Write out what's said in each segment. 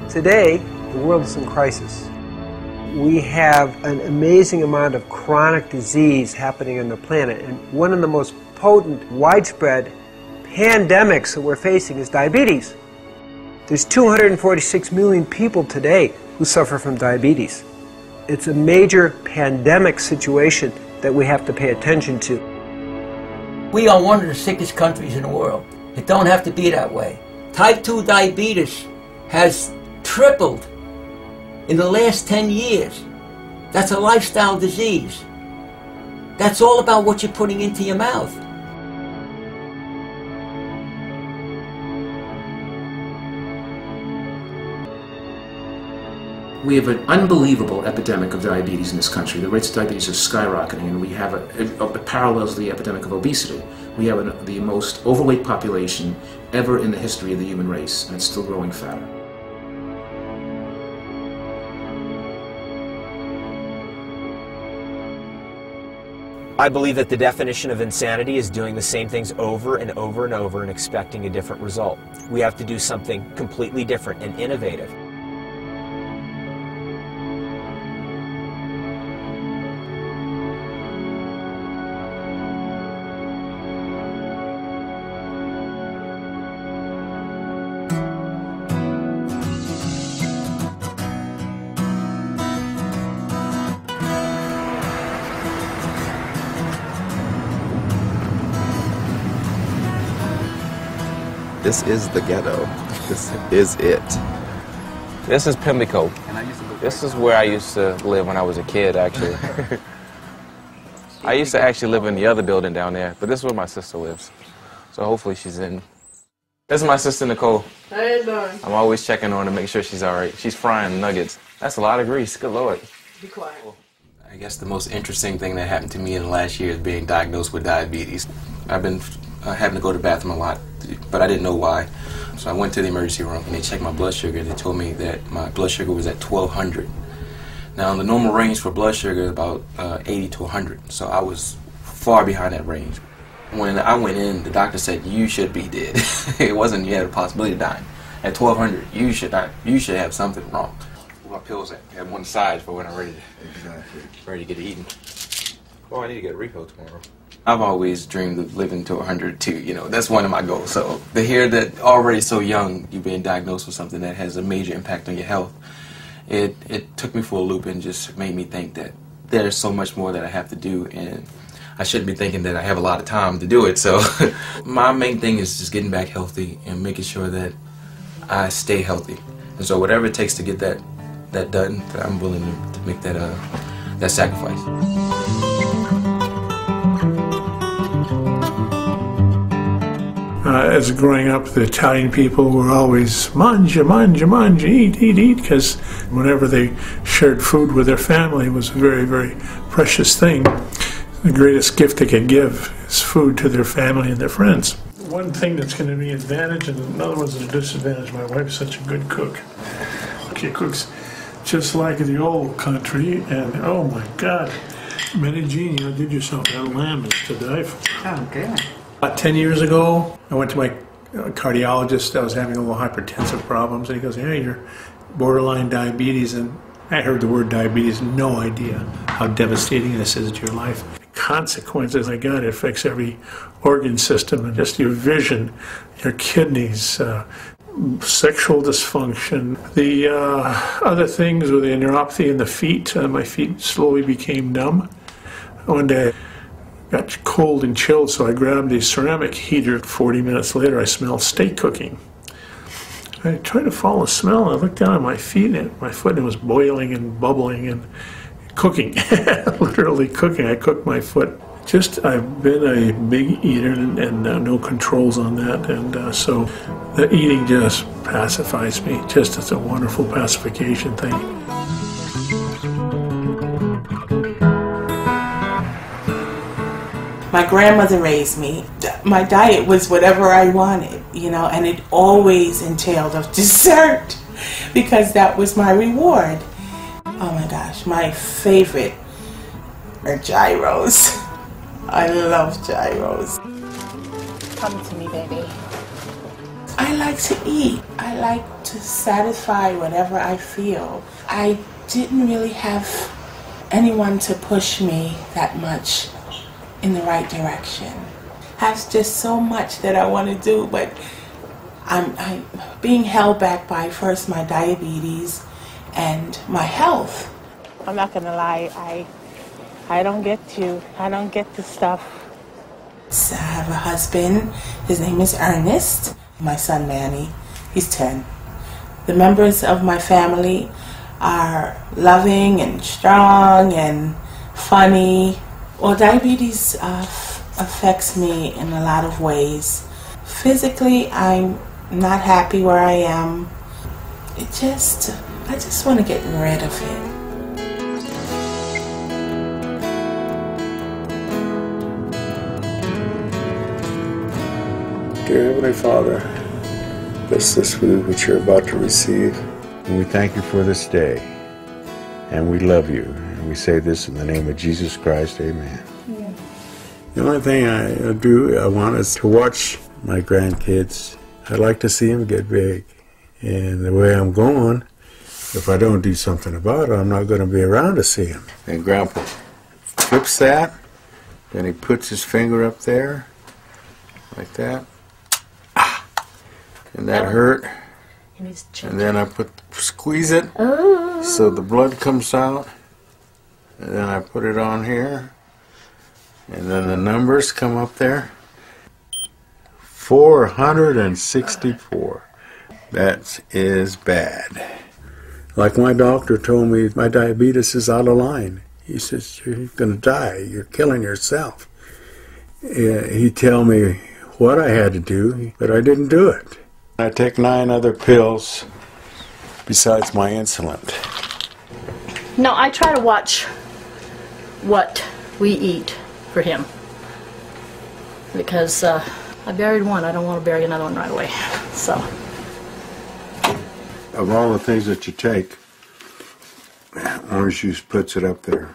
Today, the world is in crisis. We have an amazing amount of chronic disease happening on the planet, and one of the most potent, widespread pandemics that we're facing is diabetes. There's 246 million people today who suffer from diabetes. It's a major pandemic situation that we have to pay attention to. We are one of the sickest countries in the world. It don't have to be that way. Type 2 diabetes has tripled in the last 10 years. That's a lifestyle disease. That's all about what you're putting into your mouth. We have an unbelievable epidemic of diabetes in this country. The rates of diabetes are skyrocketing, and we have it parallels the epidemic of obesity. We have the most overweight population ever in the history of the human race, and it's still growing fatter. I believe that the definition of insanity is doing the same things over and over and over and expecting a different result. We have to do something completely different and innovative. This is the ghetto. This is it. This is Pimlico. This is where I used to live when I was a kid, actually. I used to actually live in the other building down there, but this is where my sister lives. So hopefully she's in. This is my sister, Nicole. How you doing? I'm always checking on her to make sure she's all right. She's frying nuggets. That's a lot of grease. Good Lord. Be quiet. I guess the most interesting thing that happened to me in the last year is being diagnosed with diabetes. I've been having to go to the bathroom a lot, but I didn't know why. So I went to the emergency room and they checked my blood sugar. They told me that my blood sugar was at 1200. Now the normal range for blood sugar is about 80 to 100. So I was far behind that range. When I went in, the doctor said, you should be dead. It wasn't you had a possibility of dying. At 1200, you should have something wrong. My pills at one side for when I'm ready to get eaten. Oh, I need to get a refill tomorrow. I've always dreamed of living to 100 too, you know, that's one of my goals. So to hear that already so young you're being diagnosed with something that has a major impact on your health, it took me for a loop and just made me think that there's so much more that I have to do, and I shouldn't be thinking that I have a lot of time to do it. So my main thing is just getting back healthy and making sure that I stay healthy. And so whatever it takes to get that done, I'm willing to make that sacrifice. As growing up, the Italian people were always mangia, mangia, mangia, eat, eat, eat, because whenever they shared food with their family, it was a very, very precious thing. The greatest gift they could give is food to their family and their friends. One thing that's going to be an advantage and another one's a disadvantage. My wife's such a good cook. She cooks just like the old country, and oh my God, Medellin, you did yourself that lamb is to die for. Oh, good. About 10 years ago, I went to my cardiologist. I was having a little hypertensive problems, and he goes, "Hey, you're borderline diabetes." And I heard the word diabetes, no idea how devastating this is to your life. The consequences I got, it affects every organ system, and just your vision, your kidneys, sexual dysfunction. The other things were the neuropathy in the feet. My feet slowly became numb. One day, got cold and chilled, so I grabbed a ceramic heater. 40 minutes later, I smelled steak cooking. I tried to follow the smell, and I looked down at my feet, and my foot, and it was boiling and bubbling and cooking, literally cooking. I cooked my foot. I've been a big eater and no controls on that, and so the eating just pacifies me. It's a wonderful pacification thing. My grandmother raised me. My diet was whatever I wanted, you know, and it always entailed of dessert because that was my reward. Oh my gosh, my favorite are gyros. I love gyros. Come to me, baby. I like to eat. I like to satisfy whatever I feel. I didn't really have anyone to push me that much in the right direction. I have just so much that I want to do, but I'm being held back by first my diabetes and my health. I'm not gonna lie, I don't get the stuff. I have a husband, his name is Ernest. My son Manny, he's 10. The members of my family are loving and strong and funny. Well, diabetes affects me in a lot of ways. Physically, I'm not happy where I am. I just want to get rid of it. Dear Heavenly Father, bless this food which you're about to receive. And we thank you for this day. And we love you. And we say this in the name of Jesus Christ. Amen. Yeah. The only thing I want is to watch my grandkids. I'd like to see them get big. And the way I'm going, if I don't do something about it, I'm not going to be around to see them. And Grandpa flips that. Then he puts his finger up there. Like that. And that hurt. And then I squeeze it so the blood comes out. And then I put it on here. And then the numbers come up there. 464. That is bad. Like my doctor told me, my diabetes is out of line. He says, you're going to die. You're killing yourself. He'd tell me what I had to do, but I didn't do it. I take 9 other pills besides my insulin. No, I try to watch what we eat for him. Because I buried one, I don't want to bury another one right away. So. Of all the things that you take, orange juice puts it up there.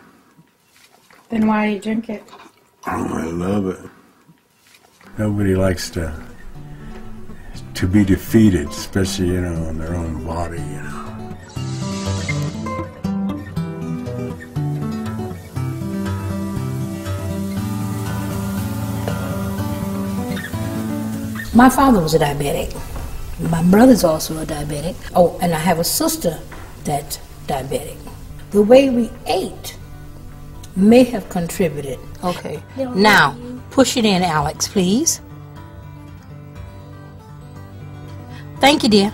Then why do you drink it? Oh, I love it. Nobody likes to be defeated, especially, you know, in their own body, you know. My father was a diabetic. My brother's also a diabetic. Oh, and I have a sister that's diabetic. The way we ate may have contributed. Okay. Now, push it in, Alex, please. Thank you, dear.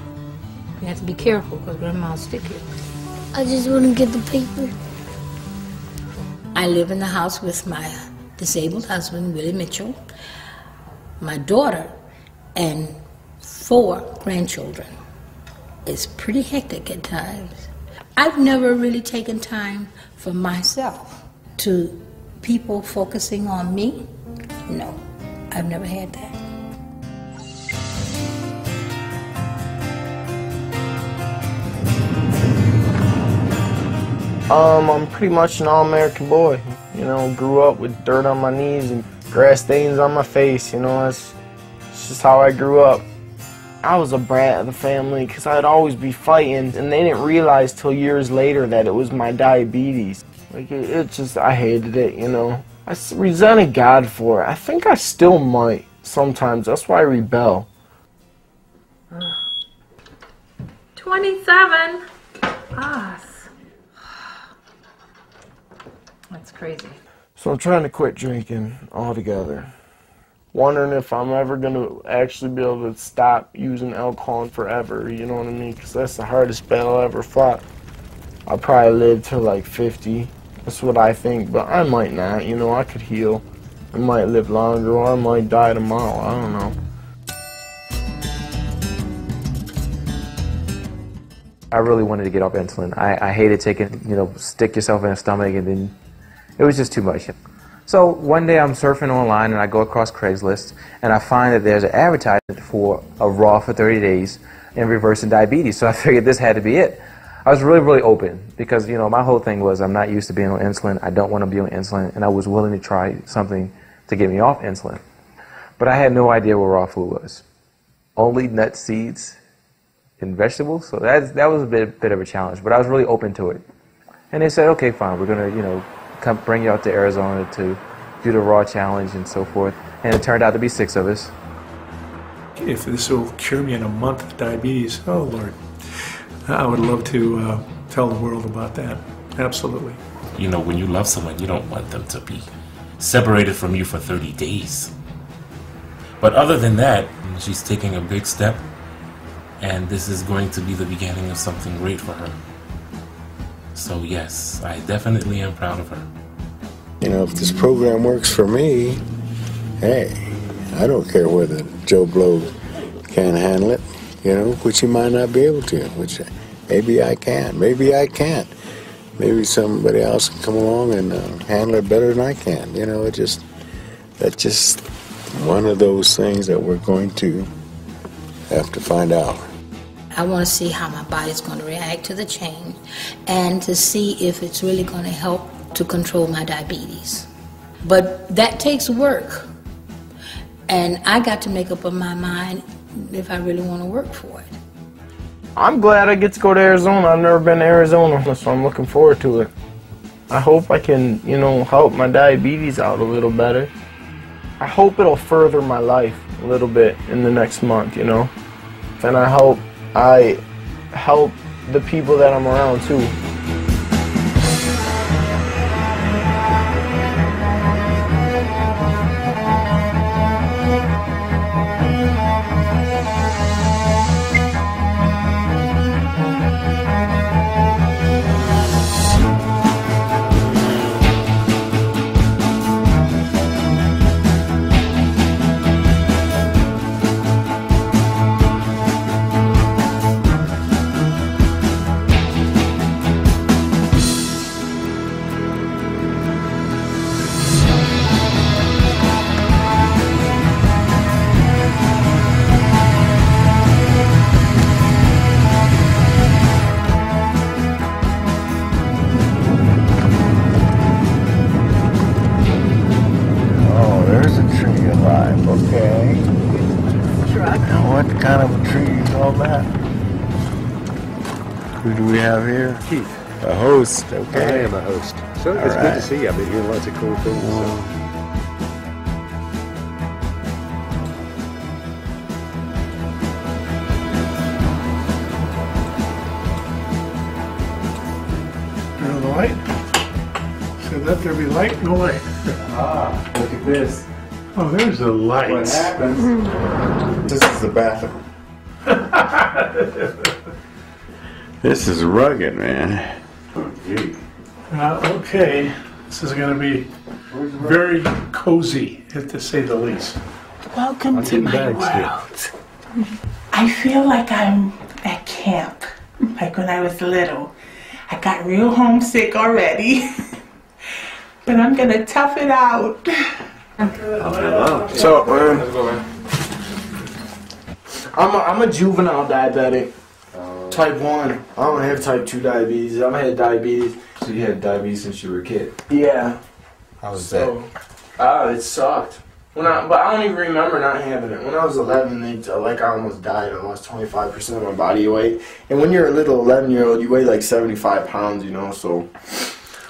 You have to be careful because Grandma's sticky. I just want to get the paper. I live in the house with my disabled husband, Willie Mitchell, my daughter, and 4 grandchildren. It's pretty hectic at times. I've never really taken time for myself. To people focusing on me, no, I've never had that. I'm pretty much an all-American boy. You know, grew up with dirt on my knees and grass stains on my face. You know, it's just how I grew up. I was a brat of the family because I'd always be fighting, and they didn't realize till years later that it was my diabetes. Like, it just, I hated it, you know. I resented God for it. I think I still might sometimes. That's why I rebel. 27. Ah. That's crazy. So I'm trying to quit drinking altogether. Wondering if I'm ever going to actually be able to stop using alcohol forever, you know what I mean? Because that's the hardest battle I ever fought. I'll probably live till like 50. That's what I think, but I might not, you know, I could heal. I might live longer, or I might die tomorrow, I don't know. I really wanted to get off insulin. I hated taking, you know, stick yourself in the stomach, and then it was just too much. So one day I'm surfing online and I go across Craigslist and I find that there's an advertisement for a raw for 30 days in reversing diabetes. So I figured this had to be it. I was really, really open because, you know, my whole thing was I'm not used to being on insulin. I don't want to be on insulin, and I was willing to try something to get me off insulin. But I had no idea what raw food was. Only nut seeds in vegetables, so that was a bit of a challenge, but I was really open to it. And they said, okay, fine, we're going to, come bring you out to Arizona to do the raw challenge and so forth. And it turned out to be 6 of us. If this will cure me in a month of diabetes, oh Lord, I would love to tell the world about that. Absolutely. When you love someone, you don't want them to be separated from you for 30 days. But other than that, she's taking a big step, and this is going to be the beginning of something great for her. So yes, I definitely am proud of her. If this program works for me, hey, I don't care whether Joe Blow can't handle it, which he might not be able to, which maybe I can, maybe I can't. Maybe somebody else can come along and handle it better than I can. That's just one of those things that we're going to have to find out. I want to see how my body's going to react to the change and to see if it's really going to help to control my diabetes. But that takes work. And I got to make up in my mind if I really want to work for it. I'm glad I get to go to Arizona. I've never been to Arizona, so I'm looking forward to it. I hope I can, help my diabetes out a little better. I hope it'll further my life a little bit in the next month, And I hope I help the people that I'm around too. Who do we have here? Keith. A host, okay. I am a host. So it's good to see you. I've been hearing lots of cool things. Turn the light. So let there be light, no light. Look at this. Oh, there's the light. What happens? This is the bathroom. This is rugged, man. Okay, this is going to be very cozy, to say the least. Welcome to my world. I feel like I'm at camp, like when I was little. I got real homesick already, but I'm going to tough it out. What's up, man? I'm a juvenile diabetic. Type 1. I don't have type 2 diabetes. I had diabetes. So you had diabetes since you were a kid? Yeah. How was that? It sucked. But I don't even remember not having it. When I was 11, I almost died. I lost 25% of my body weight. And when you're a little 11-year-old, you weigh like 75 pounds, so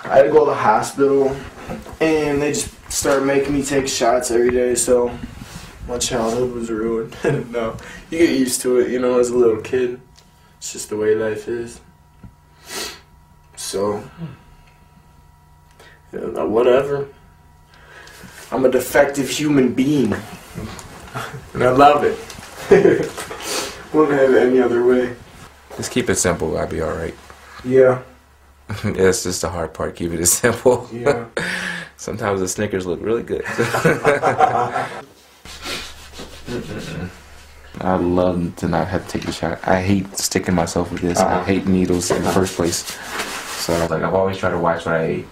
I had to go to the hospital, and they just started making me take shots every day, so my childhood was ruined. No, you get used to it, as a little kid. It's just the way life is. So, whatever. I'm a defective human being. And I love it. Wouldn't have it any other way. Just keep it simple, I'll be alright. Yeah. That's just the hard part, keep it simple. Yeah. Sometimes the Snickers look really good. I'd love to not have to take the shot. I hate sticking myself with this. I hate needles in the first place. So I've always tried to watch what I eat,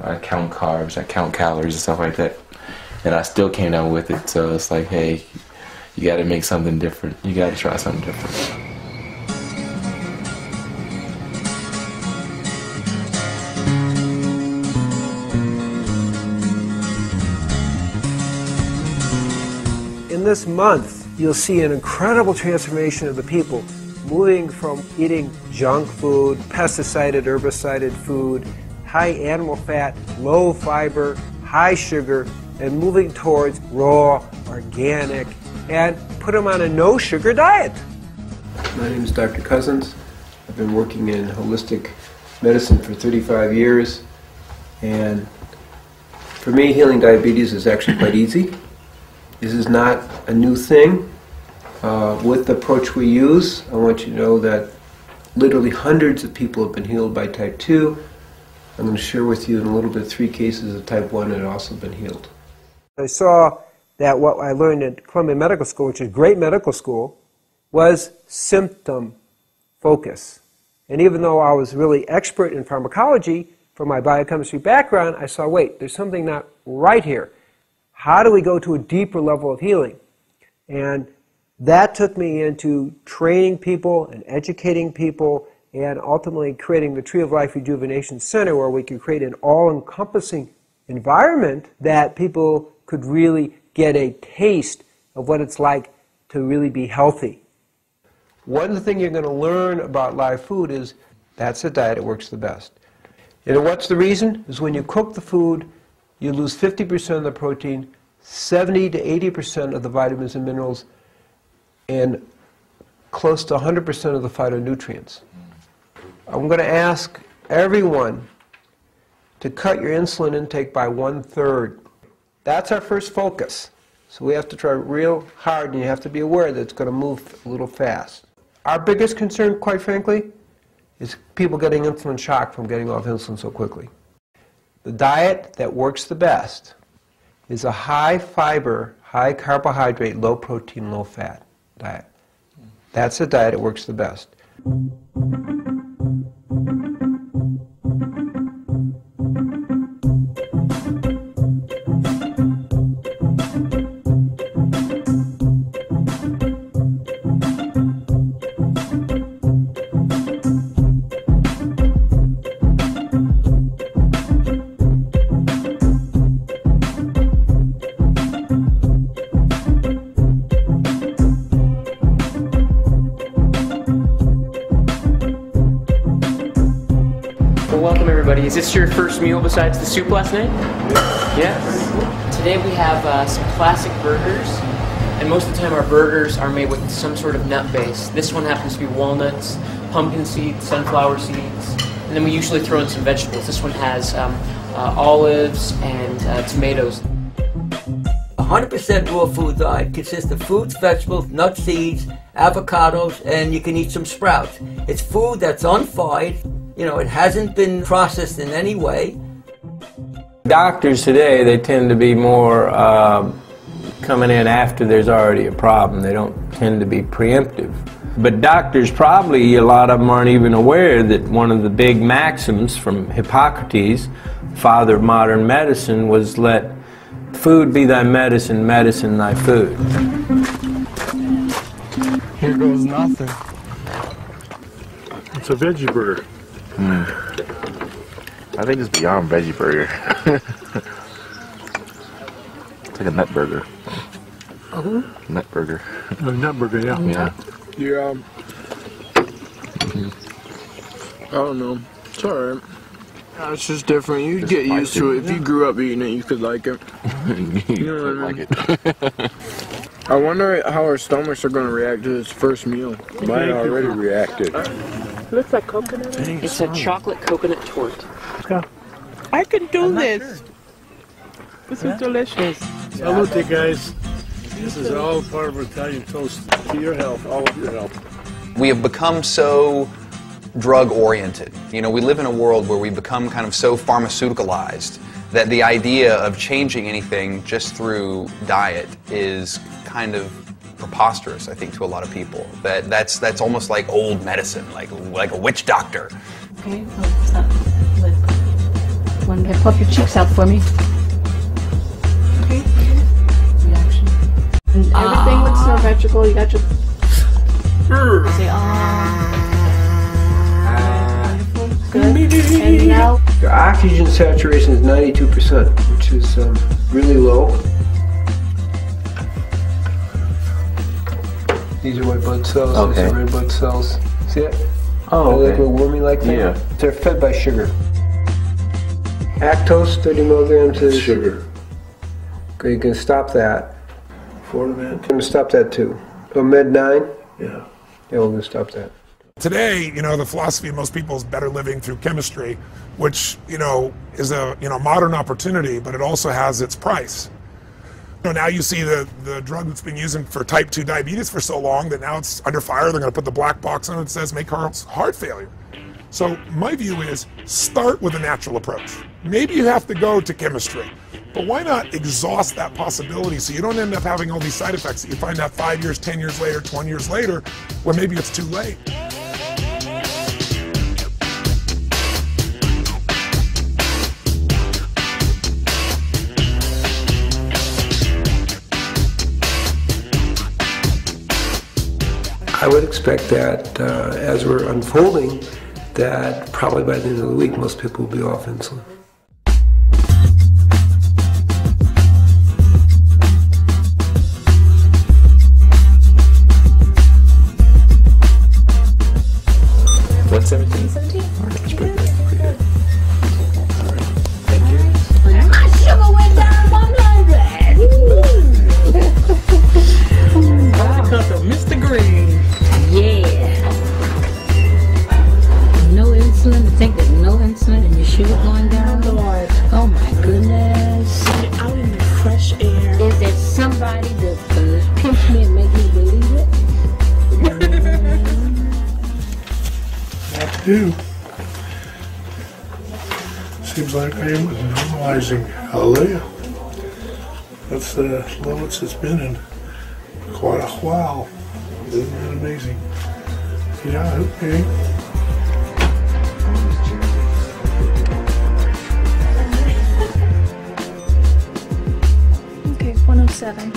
I count carbs, I count calories and stuff like that. And I still came down with it. So it's like, hey, you gotta make something different. You gotta try something different. In this month, you'll see an incredible transformation of the people. moving from eating junk food, pesticided, herbicided food, high animal fat, low fiber, high sugar, and moving towards raw, organic, and put them on a no-sugar diet. My name is Dr. Cousins. I've been working in holistic medicine for 35 years, and for me, healing diabetes is actually quite easy. This is not a new thing. With the approach we use, I want you to know that literally hundreds of people have been healed by type 2. I'm going to share with you in a little bit 3 cases of type 1 that have also been healed. I saw that what I learned at Columbia Medical School, which is a great medical school, was symptom focus. And even though I was really expert in pharmacology, from my biochemistry background, I saw, wait, there's something not right here. How do we go to a deeper level of healing? And that took me into training people and educating people and ultimately creating the Tree of Life Rejuvenation Center, where we could create an all-encompassing environment that people could really get a taste of what it's like to really be healthy. One of the things you're going to learn about live food is that's the diet that works the best. And what's the reason? Is when you cook the food, you lose 50% of the protein, 70 to 80% of the vitamins and minerals, and close to 100% of the phytonutrients. I'm going to ask everyone to cut your insulin intake by 1/3. That's our first focus. So we have to try real hard, and you have to be aware that it's going to move a little fast. Our biggest concern, quite frankly, is people getting insulin shock from getting off insulin so quickly. The diet that works the best is a high fiber, high carbohydrate, low protein, low fat diet. That's the diet that works the best. Welcome everybody. Is this your first meal besides the soup last night? Yes. Today we have some classic burgers, and most of the time our burgers are made with some sort of nut base. This one happens to be walnuts, pumpkin seeds, sunflower seeds, and then we usually throw in some vegetables. This one has olives and tomatoes. 100% raw food diet consists of fruits, vegetables, nuts, seeds, avocados, and you can eat some sprouts. It's food that's unfried. You know, it hasn't been processed in any way. Doctors today, they tend to be more coming in after there's already a problem. They don't tend to be preemptive. But doctors probably, a lot of them aren't even aware that one of the big maxims from Hippocrates, father of modern medicine, was let food be thy medicine, medicine thy food. Here goes nothing. It's a veggie burger. I think it's beyond veggie burger. It's like a nut burger. Nut burger. A nut burger, yeah. Yeah. Yeah. I don't know. It's alright. It's just different. You get used to it. If you grew up eating it, you could like it. You know what I mean? I wonder how our stomachs are going to react to this first meal. Mine already reacted. Looks like coconut. It's a chocolate coconut torte. I can do this. This is delicious. Salute, guys. This is all part of Italian toast. To your health, all of your health. We have become so drug-oriented. You know, we live in a world where we become kind of so pharmaceuticalized that the idea of changing anything just through diet is kind of preposterous, I think, to a lot of people. That's almost like old medicine, like a witch doctor. Okay, one day, puff your cheeks out for me. Okay. Reaction. And everything looks symmetrical. You got your. Say Good. And now. Your oxygen saturation is 92%, which is really low. These are white blood cells, Okay. these are red blood cells. See it? Oh, They okay. look wormy-like thing? Yeah. They're fed by sugar. Lactose, 30 milligrams is sugar. Okay, you can stop that. Fortimed. I'm going to stop that too. Oh, Med 9? Yeah. Yeah, we're going to stop that. Today, the philosophy of most people is better living through chemistry, which, is a, modern opportunity, but it also has its price. Now you see the drug that's been using for type 2 diabetes for so long that now it's under fire. They're going to put the black box on it that says may cause heart failure. So my view is start with a natural approach. Maybe you have to go to chemistry, but why not exhaust that possibility so you don't end up having all these side effects that you find out 5 years, 10 years later, 20 years later, when maybe it's too late. I would expect that as we're unfolding, that probably by the end of the week, most people will be off insulin. What, 17? 17. That's pretty good. Pretty good. All right. My sugar went down 100. Because of Mr. Green. Yeah. No insulin. To think there's no insulin and your sugar going down. Lord. Oh my goodness. You're out in the fresh air. Is there somebody that can pinch me and make me believe it? What to do? Seems like I am normalizing. Hallelujah. That's the lowest it's been in quite a while. Isn't that amazing? Yeah, okay. Okay, 107.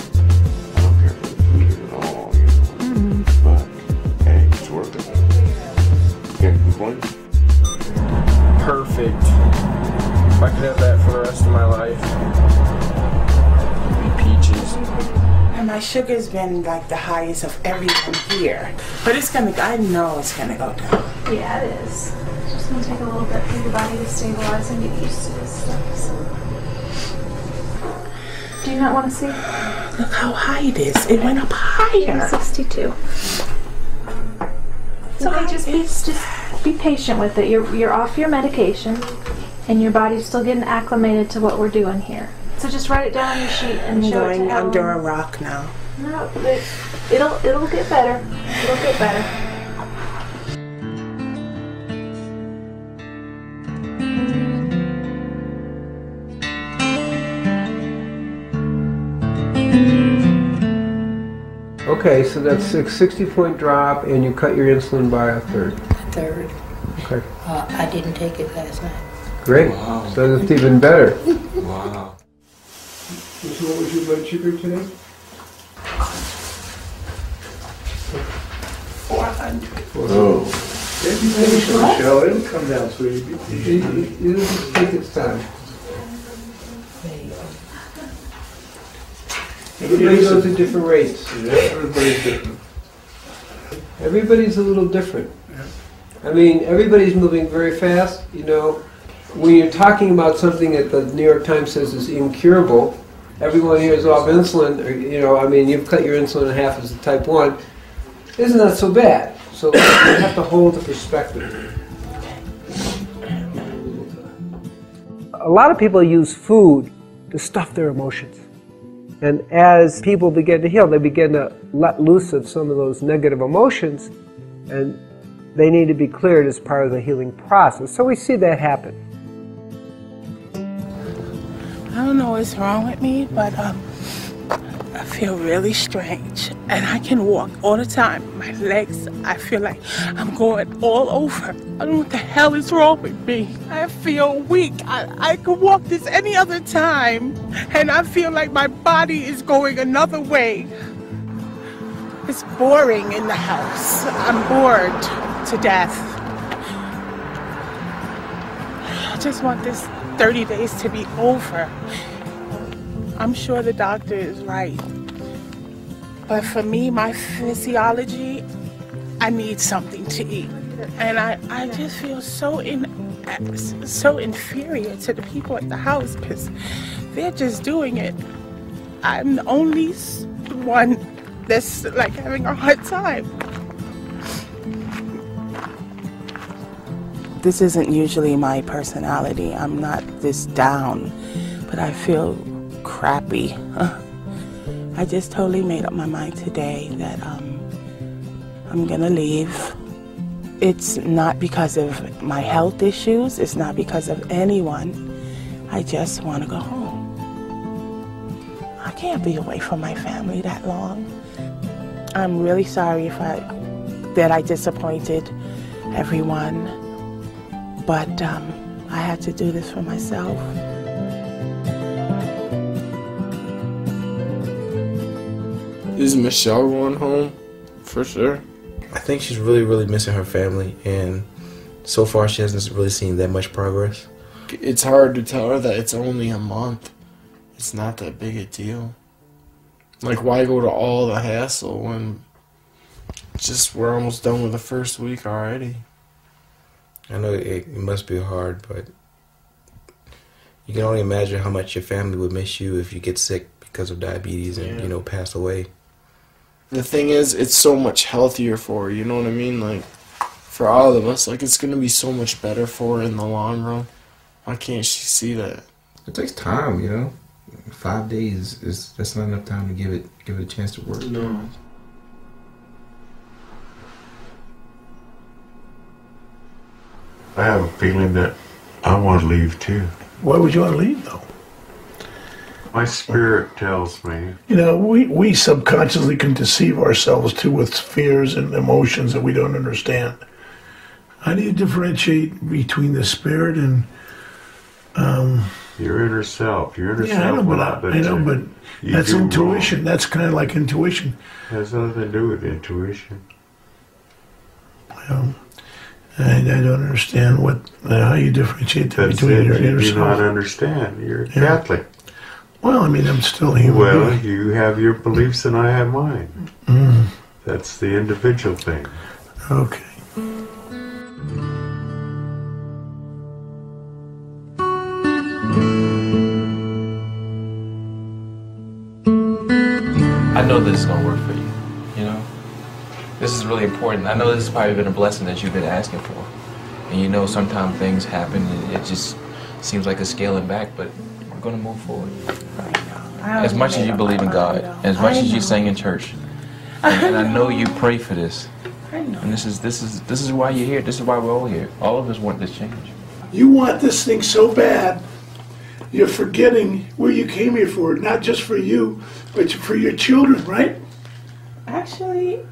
But, hey, it's worth it. Can't complain. Perfect. If I could have that for the rest of my life. It'd be peaches. And my sugar's been like the highest of everyone here. But it's gonna, I know it's gonna go down. Yeah, it is. It's just gonna take a little bit for your body to stabilize and get used to this stuff. So. Do you not want to see? Look how high it is. It went up higher. 62. It's okay, just be patient with it. You're off your medication, and your body's still getting acclimated to what we're doing here. So just write it down on your sheet and I'm show it to going Ellen. under a rock now. No, it'll get better. It'll get better. Okay, so that's a 60-point drop, and you cut your insulin by a third. A third. Okay, I didn't take it last night. great. Wow. So that's even better. Wow. So what was your blood sugar today? 400. Oh. Michelle, it'll come down, sweetie. It'll just take its time. Everybody goes at different rates. Yeah, everybody's different. Everybody's a little different. I mean, everybody's moving very fast. When you're talking about something that the New York Times says is incurable, everyone here is off insulin. You've cut your insulin in half as a type 1. Isn't that so bad? So you have to hold the perspective. A lot of people use food to stuff their emotions. And as people begin to heal, they begin to let loose of some of those negative emotions, and they need to be cleared as part of the healing process. So we see that happen. I don't know what's wrong with me, but I feel really strange. And I can walk all the time. My legs, I feel like I'm going all over. I don't know what the hell is wrong with me. I feel weak. I could walk this any other time. And I feel like my body is going another way. It's boring in the house. I'm bored to death. I just want this 30 days to be over. I'm sure the doctor is right. But for me, my physiology, I need something to eat. And I just feel so inferior to the people at the house because they're just doing it. I'm the only one that's like having a hard time. This isn't usually my personality. I'm not this down, but I feel crappy. I just totally made up my mind today that I'm gonna leave. It's not because of my health issues. It's not because of anyone. I just want to go home. I can't be away from my family that long. I'm really sorry that I disappointed everyone, but I had to do this for myself. Is Michelle going home? For sure. I think she's really, really missing her family, and so far she hasn't really seen that much progress. It's hard to tell her that it's only a month. It's not that big a deal. Like, why go to all the hassle when just we're almost done with the first week already? I know it must be hard, but you can only imagine how much your family would miss you if you get sick because of diabetes and, you know, pass away. The thing is, it's so much healthier for her, you know what I mean? Like, for all of us, like, it's going to be so much better for her in the long run. Why can't she see that? It takes time, you know? 5 days that's not enough time to give it a chance to work. No. I have a feeling that I want to leave too. Why would you want to leave, though? My spirit tells me. You know, we subconsciously can deceive ourselves too with fears and emotions that we don't understand. How do you differentiate between the spirit and your inner self? Your inner yeah, self. I know, but that's intuition. Wrong. That's kind of like intuition. It has nothing to do with intuition. Well, I don't understand how you differentiate between your inner self. You do not understand. You're Catholic. Well, I mean, I'm still human. Well, you have your beliefs and I have mine. Mm. That's the individual thing. Okay. I know this is going to work for you, you know? This is really important. I know this has probably been a blessing that you've been asking for. And you know sometimes things happen and it just seems like a scaling back, but we're going to move forward. As much as you believe in God, as much as you sing in church, and I know you pray for this. And this is why you're here. This is why we're all here. All of us want this change. You want this thing so bad, you're forgetting where you came here for. Not just for you, but for your children, right? Actually,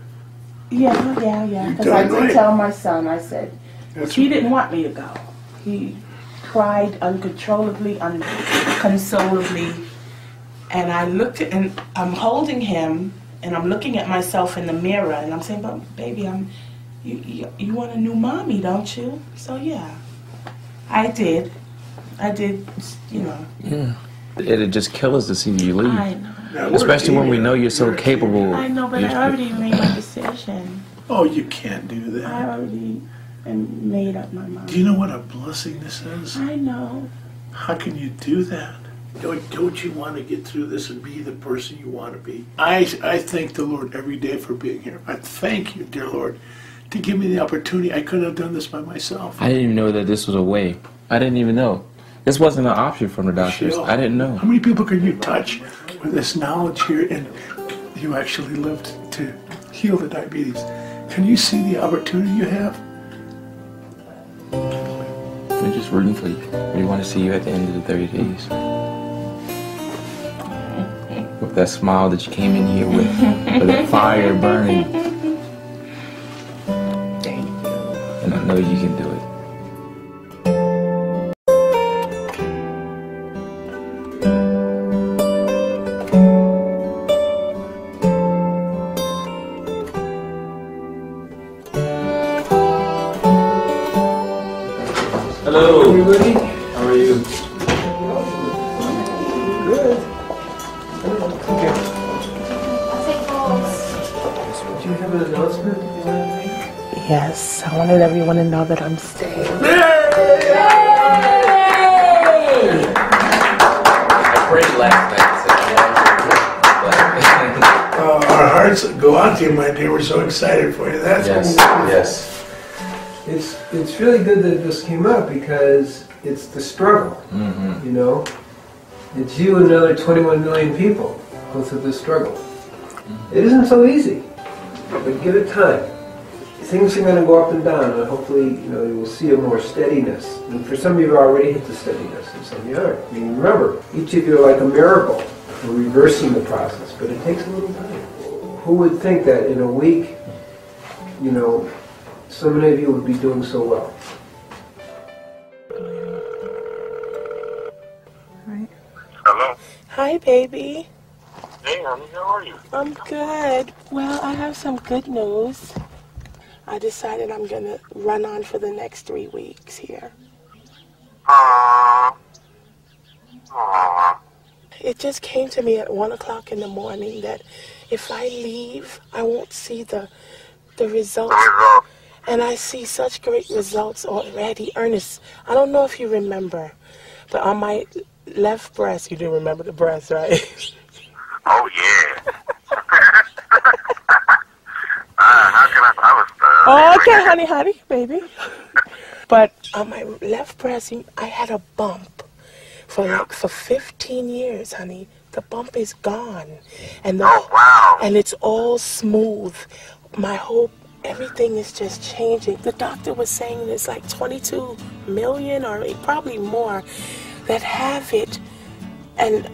yeah. Because I did tell my son, I said, he didn't want me to go. He cried uncontrollably, unconsolably. And I looked at, and I'm holding him, and I'm looking at myself in the mirror, and I'm saying, but baby, you want a new mommy, don't you? So yeah, I did, you know. Yeah. It'd just kill us to see you leave. I know. Especially when we know you're so capable. I know, but I already made my decision. Oh, you can't do that. I already made up my mind. Do you know what a blessing this is? I know. How can you do that? Don't you want to get through this and be the person you want to be? I thank the Lord every day for being here. I thank you, dear Lord, to give me the opportunity. I couldn't have done this by myself. I didn't even know that this was a way. I didn't even know. This wasn't an option from the doctors. I didn't know. How many people can you touch with this knowledge here and you actually lived to heal the diabetes? Can you see the opportunity you have? We're just rooting for you. We want to see you at the end of the 30 days. With that smile that you came in here with that fire burning. Thank you. And I know you can do it. Hello, everybody. How are you? I'll take balls. announcement that you wanted to make? Yes, I wanted everyone to know that I'm staying. I prayed last night. Our hearts go out to you, my dear. We're so excited for you. That's Yes. It's really good that this came up because it's the struggle. You know, it's you and another 21 million people go through this struggle. It isn't so easy, but give it time. Things are going to go up and down, and hopefully, you know, you will see a more steadiness. And for some of you, already hit the steadiness, and some of you aren't. I mean, remember, each of you are like a miracle. We're reversing the process, but it takes a little time. Who would think that in a week, you know, so many of you would be doing so well? Hello. Hi, baby. Hey, honey, how are you? I'm good. Well, I have some good news. I decided I'm going to run on for the next 3 weeks here. It just came to me at 1 o'clock in the morning that if I leave, I won't see the results. And I see such great results already. Ernest, I don't know if you remember, but on my left breast, you do remember the breast, right? Oh, yeah. How can I was... Oh, okay, honey, baby. But on my left breast, I had a bump for 15 years, honey. The bump is gone. And and it's all smooth. Everything is just changing. The doctor was saying there's like 22 million or probably more that have it. And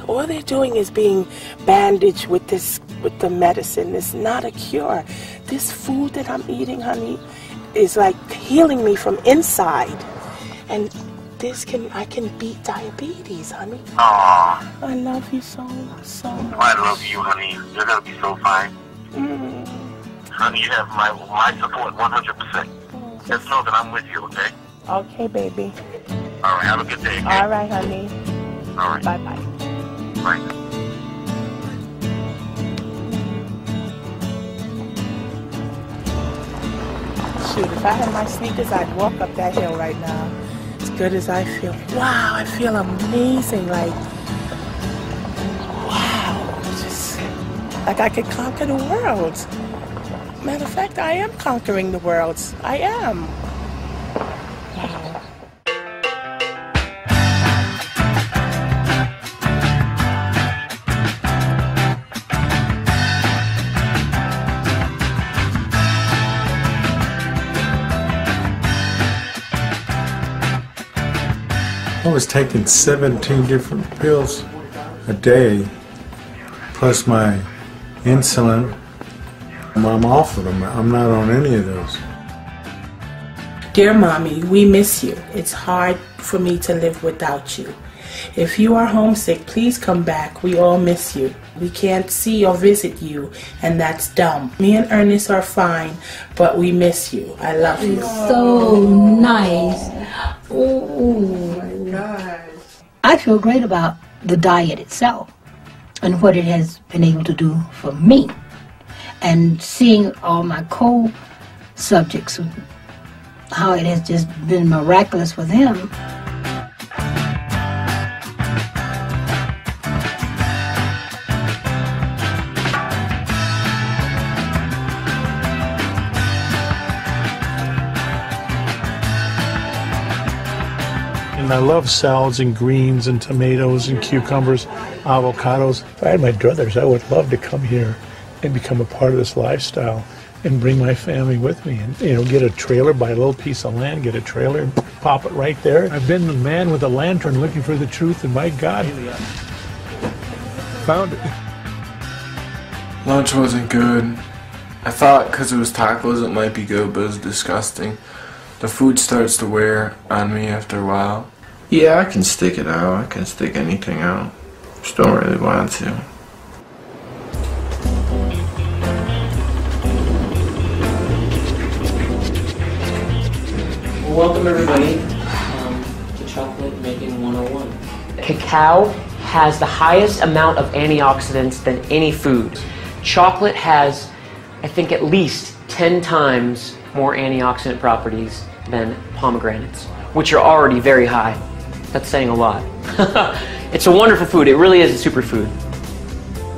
all they're doing is being bandaged with the medicine. It's not a cure. This food that I'm eating, honey, is like healing me from inside. And I can beat diabetes, honey. Aww. I love you so much. I love you, honey. You're going to be so fine. Honey, you have my support 100%. Just know that I'm with you, okay? Okay, baby. All right, have a good day, okay? All right, honey. All right. Bye-bye. Bye. Shoot, if I had my sneakers, I'd walk up that hill right now. As good as I feel. Wow, I feel amazing. Like, wow. Just like I could conquer the world. Matter of fact, I am conquering the world. I am. Wow. I was taking 17 different pills a day, plus my insulin. I'm off of them. I'm not on any of those. Dear Mommy, we miss you. It's hard for me to live without you. If you are homesick, please come back. We all miss you. We can't see or visit you, and that's dumb. Me and Ernest are fine, but we miss you. I love you. So nice. Oh my gosh. I feel great about the diet itself and what it has been able to do for me. And seeing all my co-subjects, how it has just been miraculous for them. And I love salads and greens and tomatoes and cucumbers, avocados. If I had my druthers, I would love to come here and become a part of this lifestyle and bring my family with me and, get a trailer, buy a little piece of land, get a trailer and pop it right there. I've been the man with a lantern looking for the truth, and my God, found it. Lunch wasn't good. I thought because it was tacos it might be good, but it was disgusting. The food starts to wear on me after a while. Yeah, I can stick it out. I can stick anything out. Just don't really want to. Welcome everybody to Chocolate Making 101. Cacao has the highest amount of antioxidants than any food. Chocolate has I think at least 10 times more antioxidant properties than pomegranates, which are already very high. That's saying a lot. It's a wonderful food. It really is a superfood.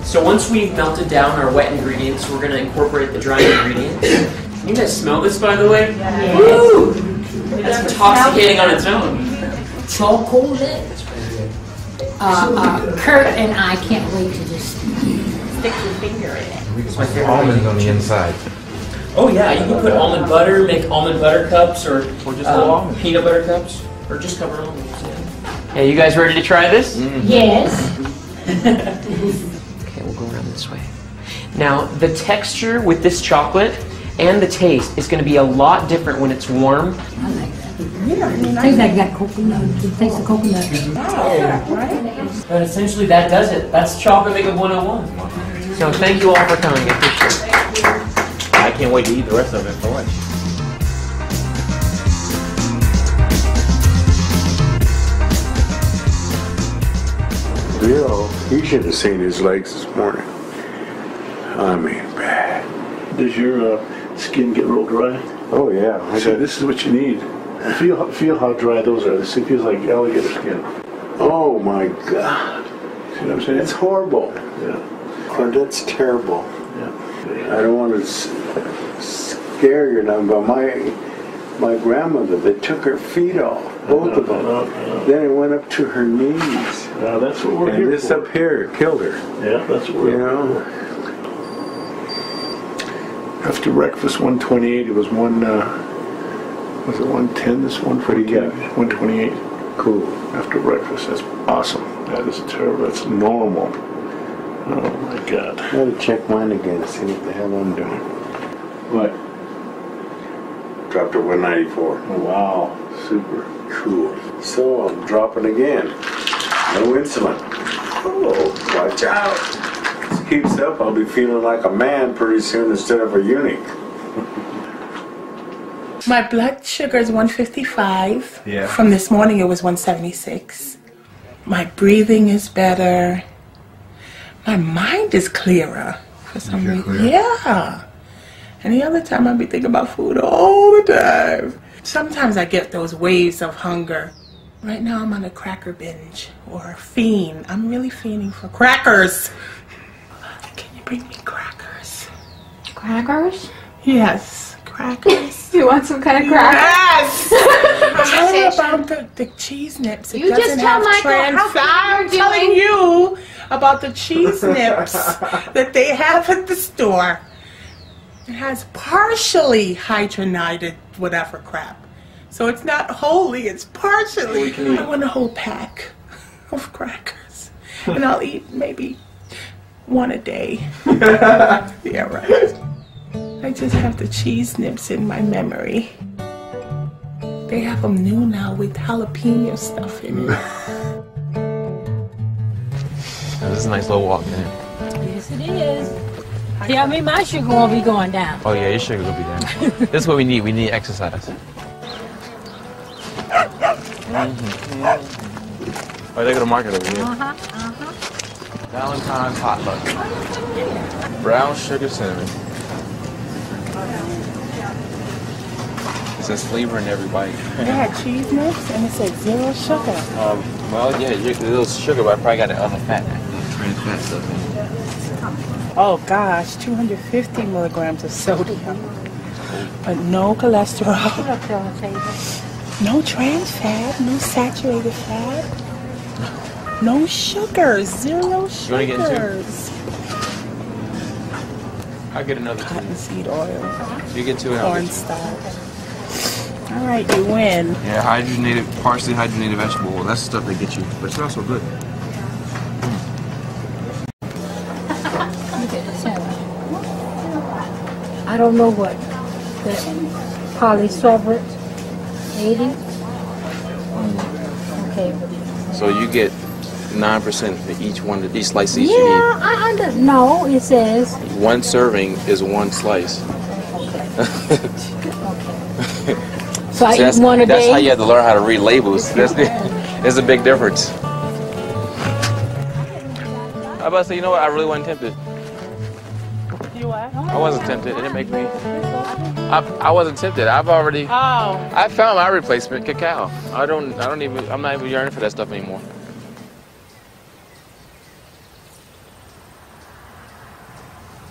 So once we've melted down our wet ingredients, we're going to incorporate the dry ingredients. Can you guys smell this, by the way? Yes. Woo! That's intoxicating on its own. Chocolate. Kurt and I can't wait to just stick your finger in it. We can put almonds on the inside. Oh yeah, you can put almond butter, make almond butter cups, or just peanut butter cups, or just cover almonds. Yeah, you guys ready to try this? Yes. Okay, we'll go around this way. Now, the texture with this chocolate and the taste is going to be a lot different when it's warm. I like that. It tastes like that coconut. It tastes of coconut. But essentially that does it. That's chocolate makeup 101. So thank you all for coming. I appreciate it. I can't wait to eat the rest of it for lunch. Bill, he should have seen his legs this morning. I mean, bad. Does your skin get real dry? Oh yeah. See, this is what you need. Feel how dry those are. This feels like alligator skin. Oh my God. See what I'm saying? It's horrible. Yeah. Oh, that's terrible. Yeah. I don't want to scare you now, but my grandmother, they took her feet off, both of them. Then it went up to her knees. Now that's what we're here and this for. up here killed her. Yeah, that's what we're here for. After breakfast, 128. It was was it 110? This one pretty good. 128. Cool. After breakfast, that's awesome. That is terrible. That's normal. Oh my God. I gotta check mine again, see what the hell I'm doing. What? Dropped to 194. Oh, wow. Super. Cool. So I'm dropping again. No insulin. Oh, watch out. This keeps up, I'll be feeling like a man pretty soon instead of a eunuch. My blood sugar is 155. Yeah. From this morning, it was 176. My breathing is better. My mind is clearer for some reason. Yeah. Any other time, I'd be thinking about food all the time. Sometimes I get those waves of hunger. Right now, I'm on a cracker binge or a fiend. I'm really fiending for crackers. Can you bring me crackers? Crackers? Yes, crackers. You want some kind of cracker? Yes! Tell me about the cheese nips. It You just doesn't tell have Michael how I'm you're telling doing. you about the cheese nips that they have at the store. It has partially hydrogenated whatever crap. So it's not wholly, it's partially. I want a whole pack of crackers. And I'll eat maybe one a day. Yeah, right. I just have the cheese nips in my memory. They have them new now with jalapeno stuff in it. This is a nice little walk in. Yes, it is. Tell me my sugar won't be going down. Oh yeah, your sugar will be down. This is what we need. We need exercise. Oh, they go to market over here. Valentine's potluck. Brown sugar cinnamon. It says flavor in every bite. They had cheese nips and it said 0 sugar. Well, yeah, a little sugar, but I probably got the other fat, the trans fat stuff in it. Oh gosh, 250 milligrams of sodium. But no cholesterol. No trans fat, no saturated fat. No sugars, 0 You wanna get into it? sugars. I'll get another two. Cottonseed oil. You get two and I'll get two. Cornstarch. All right, you win. Yeah, hydrogenated, partially hydrogenated vegetable oil. That's the stuff that gets you, but it's also good. I don't know what. The polysorbate 80? Okay. So you get 9% for each one, each slice each Yeah, you I don't know. It says. need. One serving is one slice. So I that's, eat one a that's day? how you have to learn how to read labels. There's a big difference. I was about to say, you know what? I really wasn't tempted. You what? I wasn't tempted. It didn't make me. I wasn't tempted. I've already. Oh. I found my replacement, cacao. I'm not even yearning for that stuff anymore.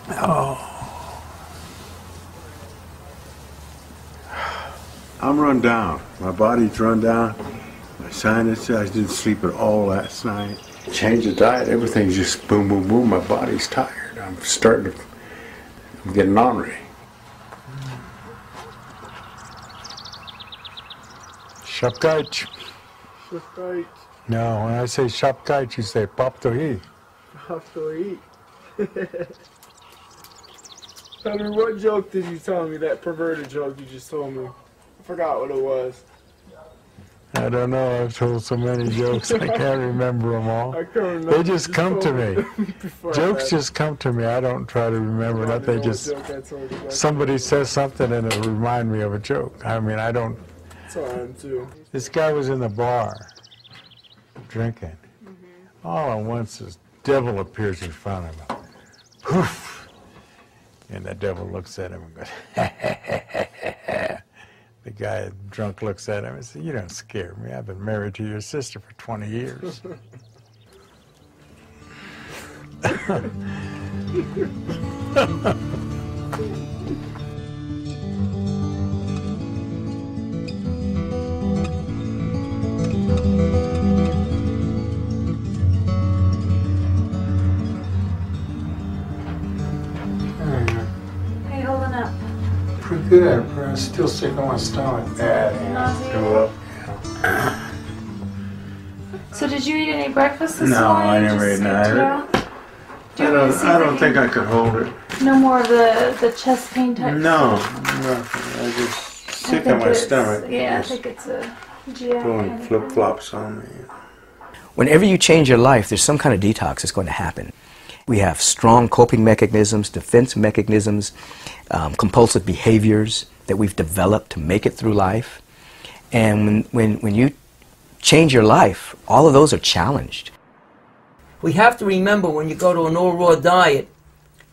Oh. I'm run down. My body's run down. My sinus, I didn't sleep at all last night. Change the diet, everything's just boom, boom, boom. My body's tired. I'm getting ornery. Shapkaj. Shapkaj. No, when I say shapkaj, you say paptohi. Paptohi. Henry, what joke did you tell me? That perverted joke you just told me. I forgot what it was. I don't know. I've told so many jokes. I can't remember them all. I can't remember. They just come to me. Jokes just come to me. I don't try to remember that. They just somebody says something and it'll remind me of a joke. I mean, I don't. That's how I am too. This guy was in the bar drinking. All at once, this devil appears in front of him. Poof! And the devil looks at him and goes, The guy drunk looks at him and says, "You don't scare me. I've been married to your sister for 20 years." How you holding up? Pretty good, but I'm still sick on my stomach. Bad. Throw up. So did you eat any breakfast this No, morning? I never Just ate none. I don't think I could hold it. No more of the chest pain type? No, nothing. I just sick on my stomach. Yeah, I think it's a GI. Doing flip-flops on me. Whenever you change your life, there's some kind of detox that's going to happen. We have strong coping mechanisms, defense mechanisms, compulsive behaviors that we've developed to make it through life. And when you change your life, all of those are challenged. We have to remember when you go to an all-raw diet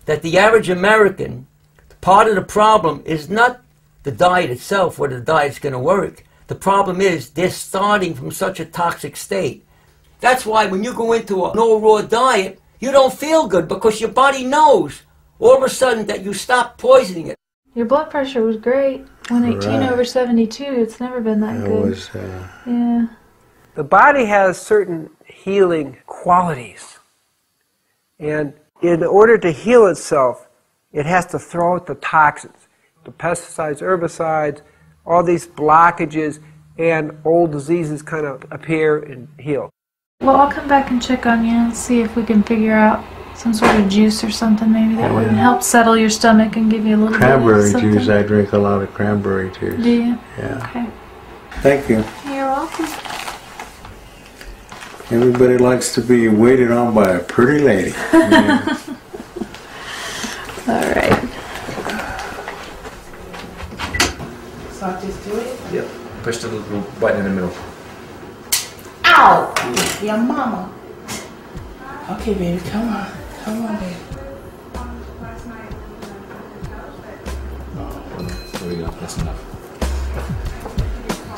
that the average American, part of the problem is not the diet itself, whether the diet's going to work. The problem is they're starting from such a toxic state. That's why when you go into an all-raw diet, you don't feel good because your body knows all of a sudden that you stop poisoning it. Your blood pressure was great. 118 Right. over 72. It's never been that It good. was, yeah. The body has certain healing qualities. And in order to heal itself, it has to throw out the toxins, the pesticides, herbicides, all these blockages, and old diseases kind of appear and heal. Well, I'll come back and check on you and see if we can figure out some sort of juice or something maybe that would help settle your stomach and give you a little Cranberry bit of something. juice. I drink a lot of cranberry juice. Do you? Yeah. Okay. Thank you. You're welcome. Everybody likes to be waited on by a pretty lady. Yeah. All right. So I just do it? Yep. Push the little button in the middle. Ow! Your mama. Okay, baby, come on. Come on, baby. There we go. That's enough.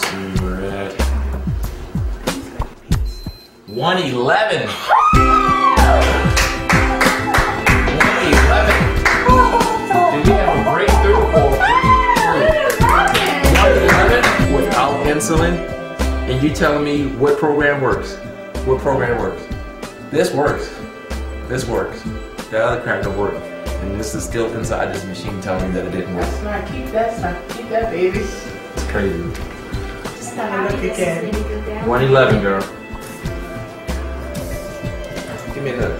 So we're at 111. 111. Did we have a breakthrough or 111 without insulin? And you telling me what program works? What program works? This works. This works. The other crap don't work. And this is still inside this machine telling me that it didn't work. That's right. Keep that stuff. Keep that, baby. It's crazy. Just have a look again. 111, girl. Give me that.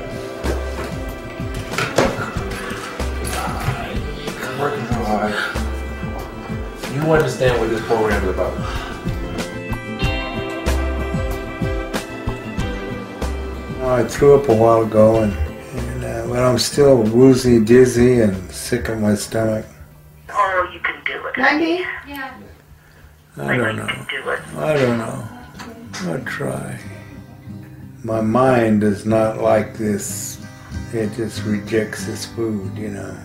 You're working hard. You understand what this program is about. I threw up a while ago, and but I'm still woozy, dizzy, and sick in my stomach. Or you can do it. 90? Yeah. I don't know. I don't know. I'll try. My mind is not like this it just rejects this food, you know.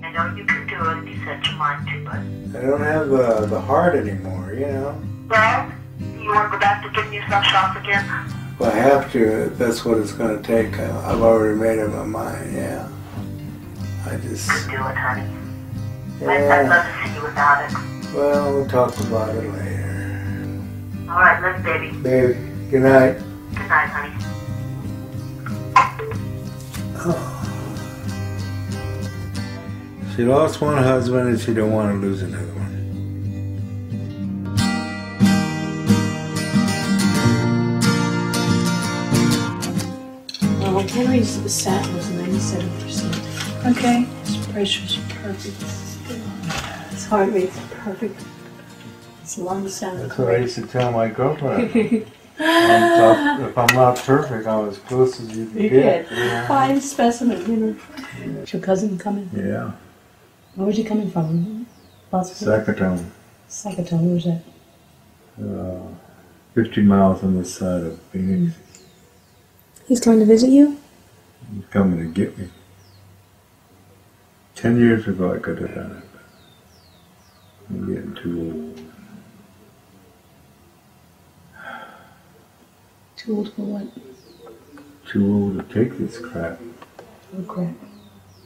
I know you can do it if you set your mind to it. I don't have the heart anymore, you know. Well, you want to go back to getting yourself shots again? If I have to, that's what it's going to take. I've already made up my mind, yeah. I just... Do it, honey. Yeah. I'd love to see you without it. Well, we'll talk about it later. All right, let's baby. Baby, good night. Good night, honey. She lost one husband and she don't want to lose another one. Well, Henry's sat was 97%. Okay. His pressure's perfect. His heart rate's perfect. His lungs sound That's what I used to tell my girlfriend. If I'm not perfect, I'm as close as you can get. Yeah. Fine specimen, you know. Is your cousin coming? Yeah. Where was he coming from? Sakatone. Sakatone, where's that? 50 miles on this side of Phoenix. He's coming to visit you? He's coming to get me. 10 years ago I could have done it, but I'm getting too old. Too old for what? Too old to take this crap. Oh, crap.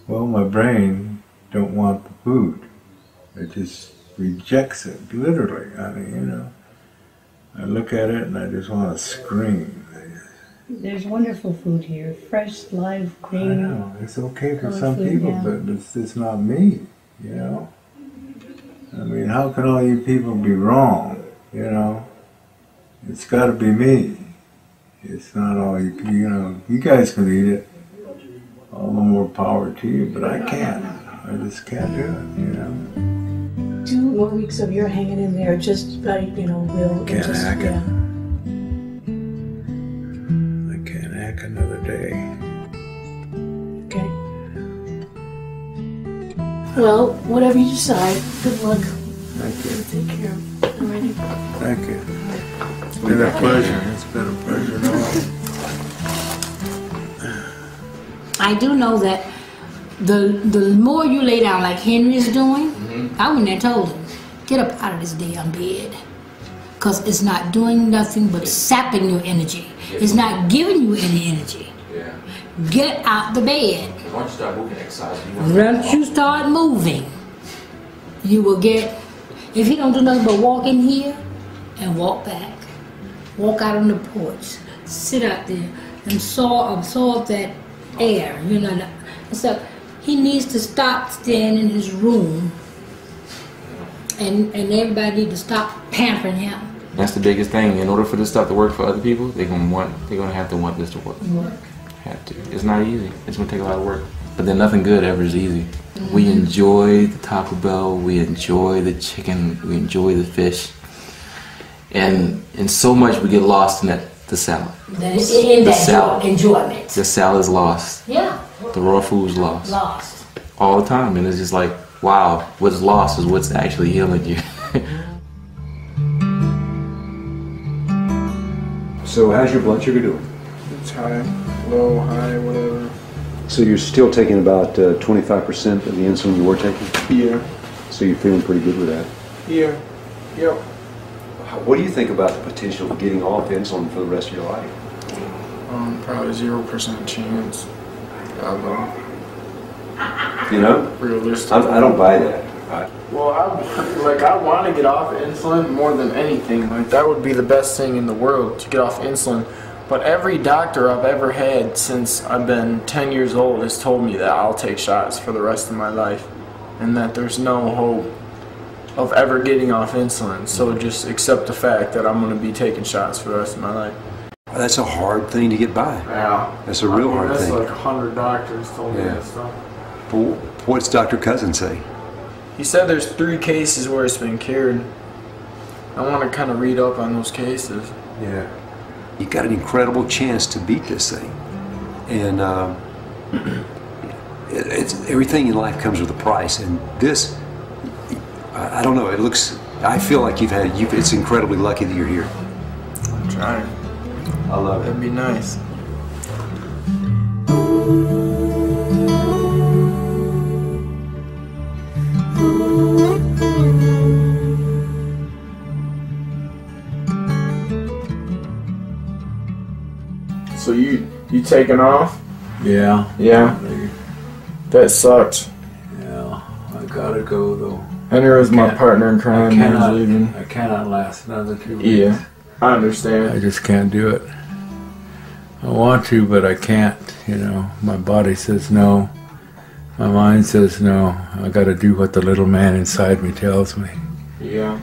Well, my brain don't want the food. It just rejects it, literally. I mean, you know, I look at it and I just want to scream. There's wonderful food here. Fresh, live, green. I know, it's okay for some food, people, yeah. but it's not me, you know? I mean, how can all you people be wrong, you know? It's got to be me. It's not all you know, you guys can eat it. All the more power to you, but I can't. I just can't do it, you know? 2 more weeks of your hanging in there, just like, you know, will. Can't just, hack it. yeah. I can't hack another day. Okay. Well, whatever you decide, good luck. Thank you. Take care of it. I'm ready. Thank you. It's been a pleasure. It's been a pleasure at all. I do know that the more you lay down like Henry is doing, I wouldn't have told him, get up out of this damn bed. Because it's not doing nothing but sapping your energy. It's not giving you any energy. Yeah. Get out the bed. Once you start moving, exercise. Once you start moving, you will get, if he don't do nothing but walk in here and walk back, walk out on the porch, sit out there and absorb that air, you know, and stuff. He needs to stop staying in his room, and everybody need to stop pampering him. That's the biggest thing. In order for this stuff to work for other people, they're gonna have to want this to work. Have to. It's not easy. It's gonna take a lot of work. But then nothing good ever is easy. We enjoy the Taco Bell. We enjoy the chicken. We enjoy the fish. And so much we get lost in the salad. In that enjoyment. The salad is lost. Yeah. The raw food's lost. Lost. All the time. And it's just like, wow, what's lost is what's actually healing you. So how's your blood sugar doing? It's high, low, high, whatever. So you're still taking about 25% of the insulin you were taking? Yeah. So you're feeling pretty good with that? Yeah. Yep. What do you think about the potential of getting off insulin for the rest of your life? Probably 0% chance. I don't know. You know? Realistic. I don't buy that. Well, I want to get off insulin more than anything. Like, that would be the best thing in the world, to get off insulin. But every doctor I've ever had since I've been 10 years old has told me that I'll take shots for the rest of my life, and that there's no hope of ever getting off insulin. So just accept the fact that I'm going to be taking shots for the rest of my life. That's a hard thing to get by. Yeah. That's a real hard that's thing. Like 100 doctors told me that stuff. But what's Dr. Cousin say? He said there's 3 cases where it's been cured. I want to kind of read up on those cases. Yeah. You've got an incredible chance to beat this thing. And it's everything in life comes with a price. And this, I don't know, I feel like it's incredibly lucky that you're here. I'm trying. I love it. That'd be nice. So you taking off? Yeah. Yeah. That sucked. Yeah. I gotta go though. Henry was my partner in crime. I cannot last another 2 weeks. Yeah, I understand. I just can't do it. I want to, but I can't. You know, my body says no. My mind says no. I gotta do what the little man inside me tells me. Yeah.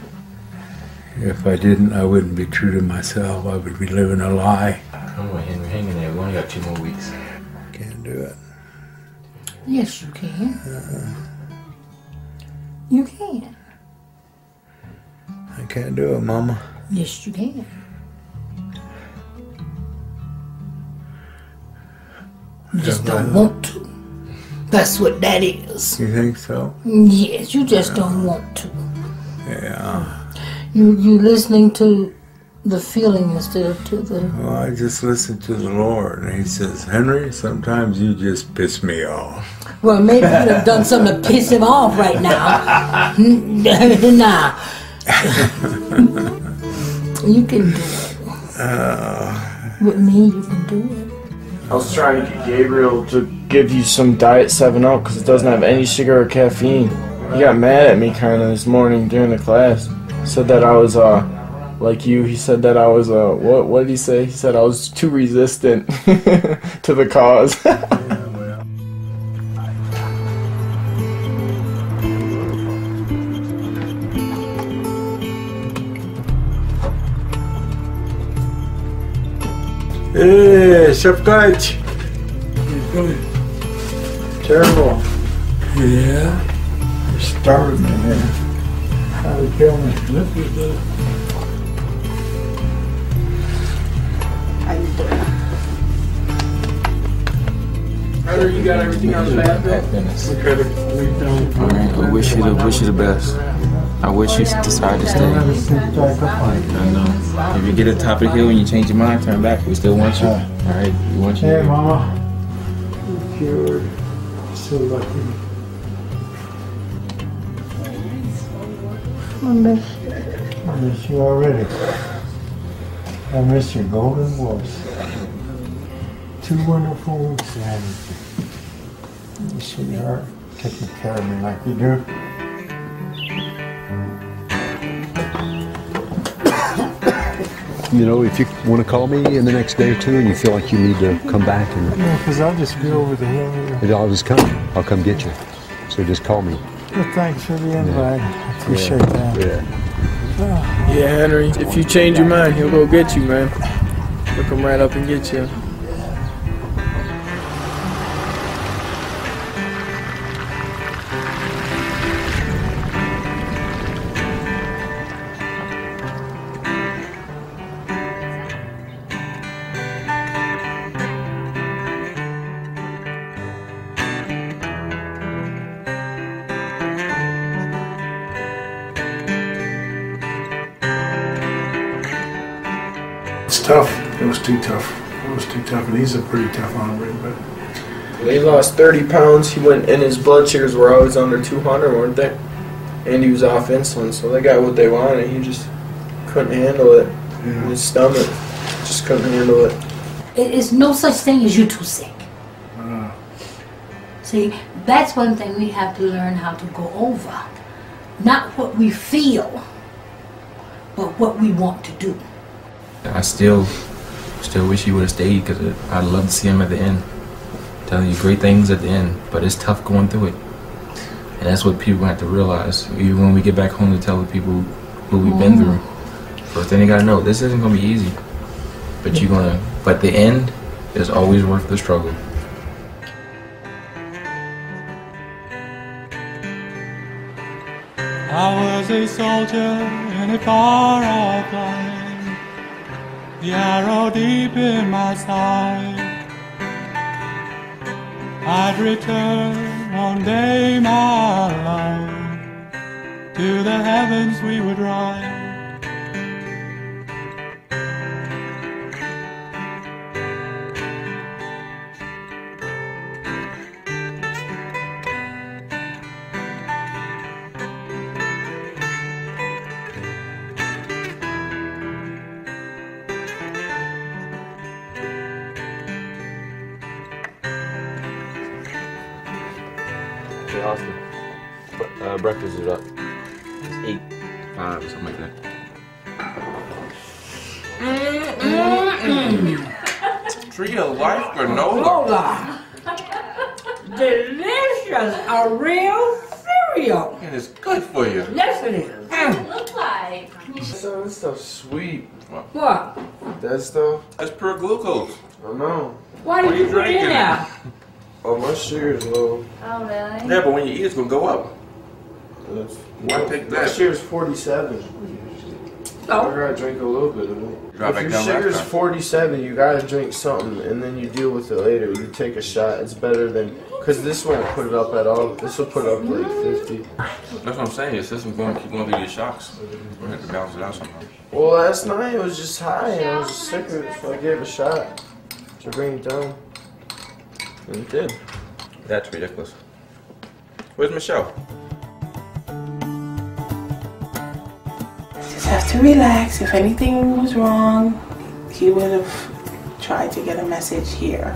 If I didn't, I wouldn't be true to myself. I would be living a lie. Come on, Henry, hang in there. We only got 2 more weeks. Can't do it. Yes, you can. You can. I can't do it, Mama. Yes, you can. You just don't want to. That's what that is. You think so? Yes, you just don't want to. Yeah. You listening to the feeling instead of to the... Well, I just listen to the Lord, and He says, Henry, sometimes you just piss me off. Well, maybe you could have done something to piss him off right now. Nah. You can do it. With me, you can do it. I was trying to get Gabriel to give you some Diet 7-Up because it doesn't have any sugar or caffeine. He got mad at me kind of this morning during the class. Said that I was, like you, he said that I was, what did he say? He said I was too resistant to the cause. Hey, Shafkaj. Terrible. Yeah. You're starving me, man. How to kill me. Look at that. How you doing? Brother, you got everything on the bathroom? Alright, I wish you the best. I wish you decide to stay. I know. If you get to the top of the hill and you change your mind, turn back. We still want you. Alright, we want you. Hey, Mama. You're so lucky. I miss you. I miss you already. I miss your golden voice. 2 wonderful weeks ahead of you. Sweetheart, taking care of me like you do. You know, if you want to call me in the next day or two and you feel like you need to come back and... Yeah, because I'll just be over the hill here. And I'll just come. I'll come get you. So just call me. Well, thanks for the invite. I appreciate that. Yeah. Yeah, Henry, if you change your mind, he'll go get you, man. He'll come right up and get you. It's tough. It was too tough. It was too tough, and he's a pretty tough hombre, but... He lost 30 pounds. He went, and his blood sugars were always under 200, weren't they? And he was off insulin, so they got what they wanted. He just couldn't handle it. Yeah. His stomach just couldn't handle it. It's no such thing as you too sick. See, that's one thing we have to learn how to go over. Not what we feel, but what we want to do. I still wish he would have stayed because I'd love to see him at the end. Telling you great things at the end, but it's tough going through it. And that's what people have to realize. Even when we get back home to tell the people what we've been through. First thing they gotta know, this isn't gonna be easy. But but the end is always worth the struggle. I was a soldier in a far-off land, the arrow deep in my side. I'd return one day, my love, to the heavens we would ride. Austin. Breakfast is up. It's 8:05 or something like that. Tree of life granola. Delicious, a real cereal. And it's good for you. Yes, it is. What does it look like? So this stuff's sweet. What? That stuff? That's pure glucose. I know. Why did you put it in there? Oh, my sugar's low. Oh, really? Yeah, but when you eat, it's gonna go up. Why pick My that? sugar's 47. I gotta drink a little bit of it. Drop If it your down sugar's last time. 47, you gotta drink something, and then you deal with it later. You take a shot. It's better than, because this won't put it up at all. This will put it up like 50. That's what I'm saying. Your system's gonna keep going through these shocks. We're gonna have to balance it out somehow. Well, last night it was just high, and I was just sick of it, so I gave it a shot to bring it down. And it did. That's ridiculous. Where's Michelle? Just have to relax. If anything was wrong, he would have tried to get a message here.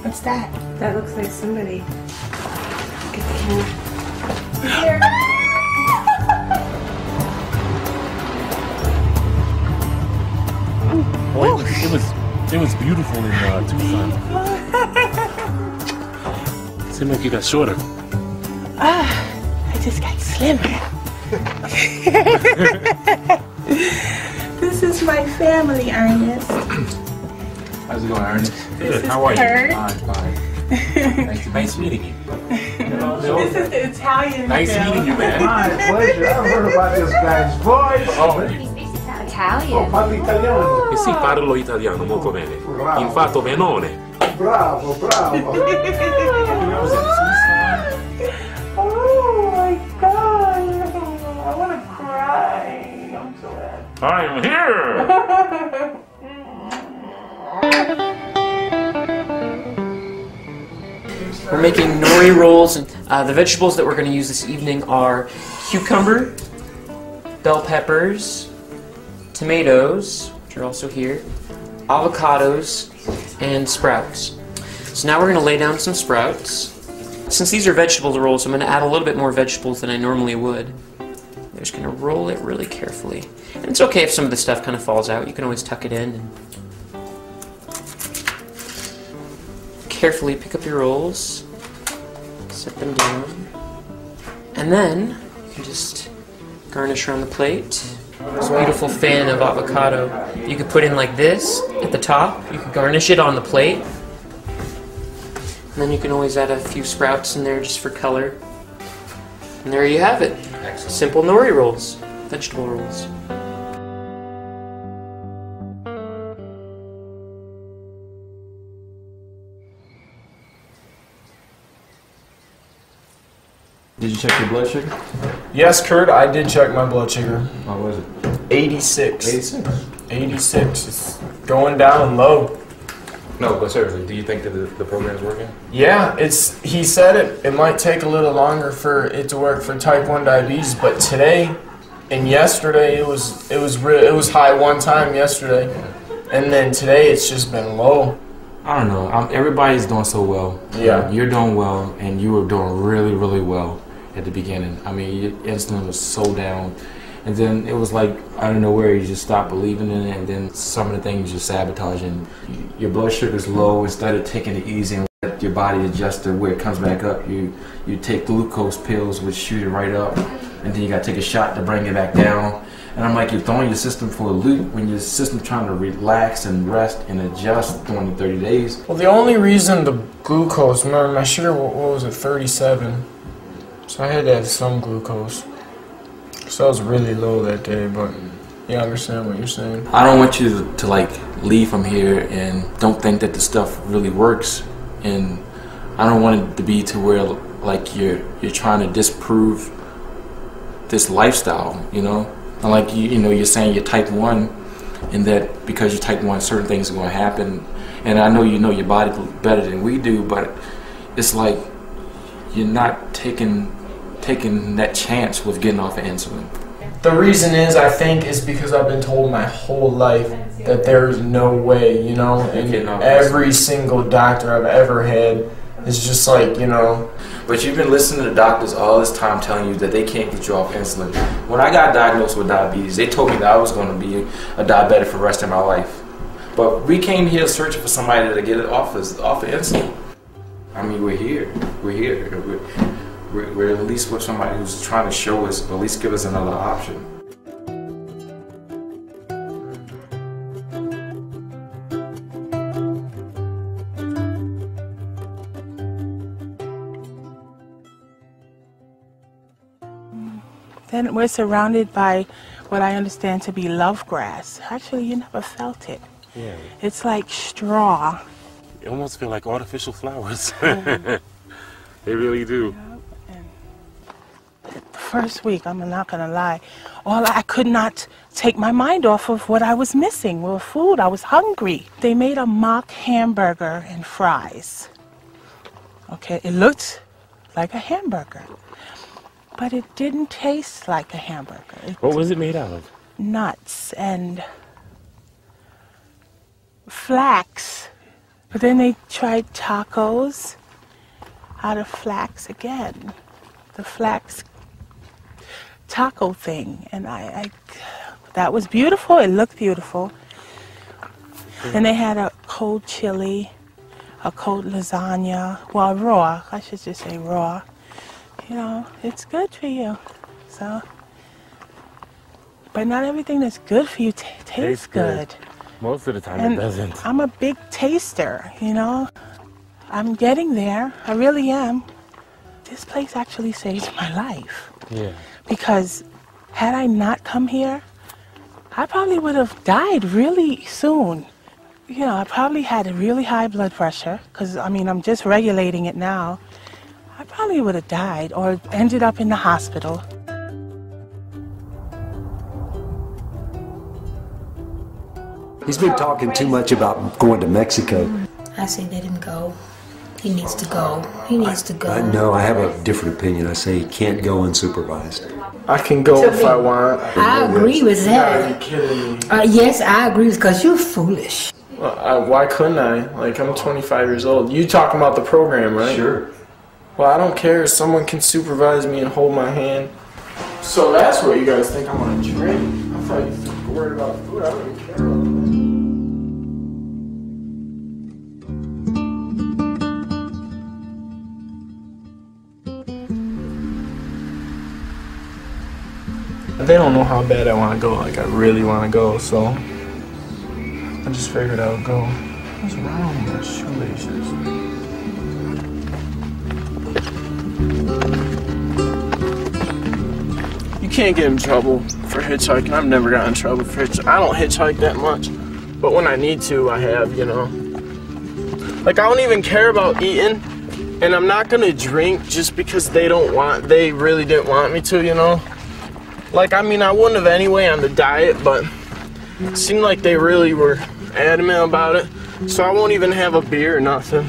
What's that? That looks like somebody. Get the camera. Well, it was beautiful in Tucson. Seemed like you got shorter. I just got slimmer. This is my family, Ernest. How's it going, Ernest? Good. How are you? Kurt. Fine. Nice meeting you. This is the Italian Nice family. meeting you, man. My pleasure. I've heard about this guy's voice. Italian. Oh, parli italiano. E sì, parlo italiano molto bene. Infatti, benone. Bravo, bravo. Oh my God. I want to cry. I'm so happy. I'm here! We're making nori rolls, and the vegetables that we're going to use this evening are cucumber, bell peppers, tomatoes, which are also here, avocados, and sprouts. So now we're going to lay down some sprouts. Since these are vegetable rolls, I'm going to add a little bit more vegetables than I normally would. I'm just going to roll it really carefully. And it's okay if some of the stuff kind of falls out. You can always tuck it in. And carefully pick up your rolls, set them down, and then you can just garnish around the plate. This beautiful fan of avocado. You could put in like this at the top. You could garnish it on the plate. And then you can always add a few sprouts in there just for color. And there you have it. Simple nori rolls, vegetable rolls. Did you check your blood sugar? Yes, Kurt, I did check my blood sugar. How was it? 86. 86. 86. It's going down low. No, but seriously, do you think that the program is working? Yeah, he said it might take a little longer for it to work for type 1 diabetes, but today and yesterday it was high one time yesterday, and then today it's just been low. I don't know. Everybody's doing so well. Yeah. You're doing well, and you were doing really, really well at the beginning. I mean, your insulin was so down. And then it was like, out of nowhere, you just stopped believing in it, and then some of the things you're sabotaging. Your blood sugar's low. Instead of taking it easy and let your body adjust to where it comes back up, you take glucose pills, which shoot it right up, and then you got to take a shot to bring it back down. And I'm like, you're throwing your system for a loop when your system's trying to relax and rest and adjust during the 30 days. Well, the only reason the glucose, remember my sugar, what was it, 37? So I had to have some glucose. So I was really low that day, but yeah, I understand what you're saying. I don't want you to like leave from here and don't think that the stuff really works, and I don't want it to be to where like you're trying to disprove this lifestyle, you know. And like you're saying you're type 1, and that because you're type 1, certain things are going to happen. And I know you know your body better than we do, but it's like you're not taking that chance with getting off of insulin. The reason is, I think, is because I've been told my whole life that there's no way, you know, and every single doctor I've ever had is just like, you know. But you've been listening to doctors all this time telling you that they can't get you off insulin. When I got diagnosed with diabetes, they told me that I was going to be a diabetic for the rest of my life. But we came here searching for somebody to get it off of insulin. I mean, we're here. We're here. We're at least with somebody who's trying to show us, or at least give us another option. Then we're surrounded by what I understand to be love grass. Actually, you never felt it. Yeah. It's like straw. They almost feel like artificial flowers. They really do. The first week, I'm not gonna lie, I could not take my mind off of what I was missing with food. I was hungry. They made a mock hamburger and fries. Okay, it looked like a hamburger, but it didn't taste like a hamburger. What was it made out of? Nuts and flax. But then they tried tacos out of flax again. The flax taco thing. And that was beautiful. It looked beautiful. Then they had a cold chili, a cold lasagna. Well, raw. I should just say raw. You know, it's good for you. So, but not everything that's good for you tastes good. Most of the time And it doesn't. I'm a big taster, you know. I'm getting there. I really am. This place actually saved my life. Yeah. Because had I not come here, I probably would have died really soon. You know, I probably had a really high blood pressure, because, I mean, I'm just regulating it now. I probably would have died or ended up in the hospital. He's been talking too much about going to Mexico. I say let him go. He needs to go. He needs to go. No, I have a different opinion. I say he can't go unsupervised. I can go if I want. I agree with that. Are you kidding me? Yes, I agree because you're foolish. Why couldn't I? Like, I'm 25 years old. You talking about the program, right? Sure. Well, I don't care. Someone can supervise me and hold my hand. So that's what you guys think I'm gonna drink. I thought you were worried about food. I don't even care about this. They don't know how bad I want to go. Like, I really want to go, so I just figured I would go. What's wrong with my shoelaces? You can't get in trouble for hitchhiking. I've never gotten in trouble for hitchhiking. I don't hitchhike that much, but when I need to, I have, you know. Like, I don't even care about eating, and I'm not gonna drink just because they really didn't want me to, you know. Like, I mean, I wouldn't have anyway on the diet, but it seemed like they really were adamant about it, so I won't even have a beer or nothing.